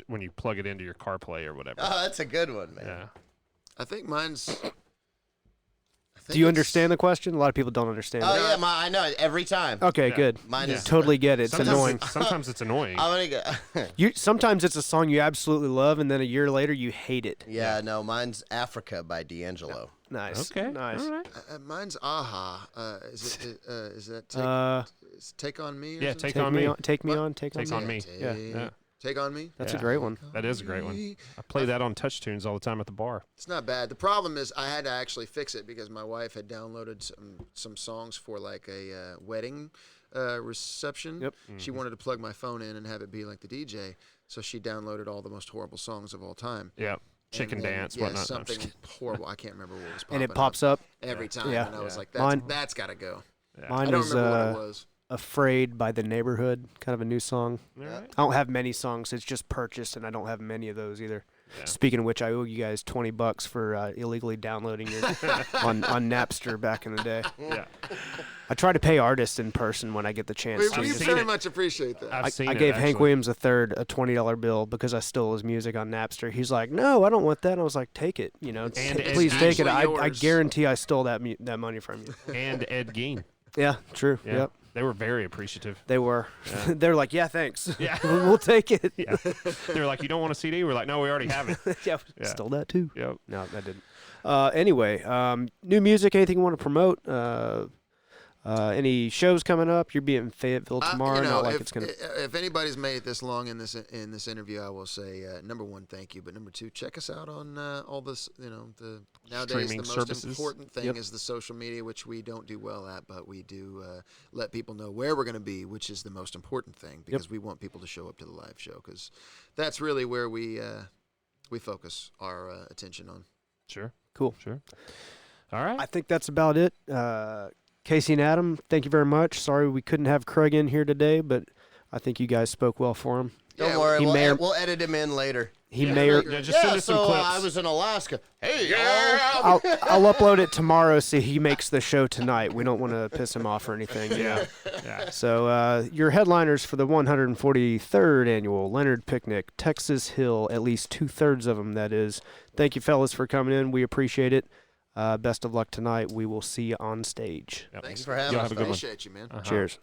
when you plug it into your CarPlay or whatever? Oh, that's a good one, man. Yeah. I think mine's. Do you understand the question? A lot of people don't understand. Oh yeah, I know it every time. Okay, good. Mine is totally get it. It's annoying. Sometimes it's annoying. I'm gonna go. Sometimes it's a song you absolutely love, and then a year later you hate it. Yeah, no, mine's Africa by D'Angelo. Nice. Okay. Nice. All right. Mine's Aha. Is that Take on Me? Or Yeah, something? Take on Me. Take me on. Take Take on on me. Me. Yeah. Take on Me. That's a great one. That is a great one. I play that on touch tunes all the time at the bar. It's not bad. The problem is I had to actually fix it because my wife had downloaded some songs for like a wedding reception. Yep. She wanted to plug my phone in and have it be like the DJ, so she downloaded all the most horrible songs of all time. Yeah. Chicken And then, Dance, yeah, whatnot. something horrible. I can't remember what was popping And it pops up. every time. Yeah. And I was like, Mine- that's got to go. Mine I don't is remember what it was. Afraid by the Neighborhood, kind of a new song. All right. I don't have many songs. It's just purchased, and I don't have many of those either. Yeah. Speaking of which, I owe you guys $20 for illegally downloading it on Napster back in the day. Yeah. I try to pay artists in person when I get the chance to. We I've seen very it. much appreciate that. I gave Hank Williams III a $20 bill because I stole his music on Napster. He's like, "No, I don't want that." And I was like, "Take it, please take it. I guarantee I stole that money from you." And Ed Gein. Yeah, true. Yeah. Yep, They were very appreciative. they were. Yeah. They're like, "Yeah, thanks. Yeah. we'll take it." Yeah. They were like, "You don't want a CD?" We're like, "No, we already have it." Yeah, Yeah. stole that too. Yep. No, I didn't. Anyway, new music, anything you want to promote? Any shows coming up? You'll be in Fayetteville tomorrow. Not like it's gonna. If anybody's made it this long in this interview, I will say number one, thank you. But number two, check us out on all this. The nowadays Streaming the most services. important thing is the social media, which we don't do well at, but we do let people know where we're going to be, which is the most important thing because we want people to show up to the live show because that's really where we focus our attention on. Sure. Cool. Sure. All right. I think that's about it. Casey and Adam, thank you very much. Sorry we couldn't have Craig in here today, but I think you guys spoke well for him. Don't worry, we'll edit him in later. He may or just send us some clips. I was in Alaska. Hey, I'll upload it tomorrow so he makes the show tonight. We don't want to piss him off or anything. Yeah. Yeah. So your headliners for the 143rd Annual Leonard Picnic, Texas Hill, at least 2/3 of them, that is. Thank you, fellas, for coming in. We appreciate it. Best of luck tonight. We will see you on stage. Yep. Thanks for having us. Have a good one. Appreciate you, man. Cheers.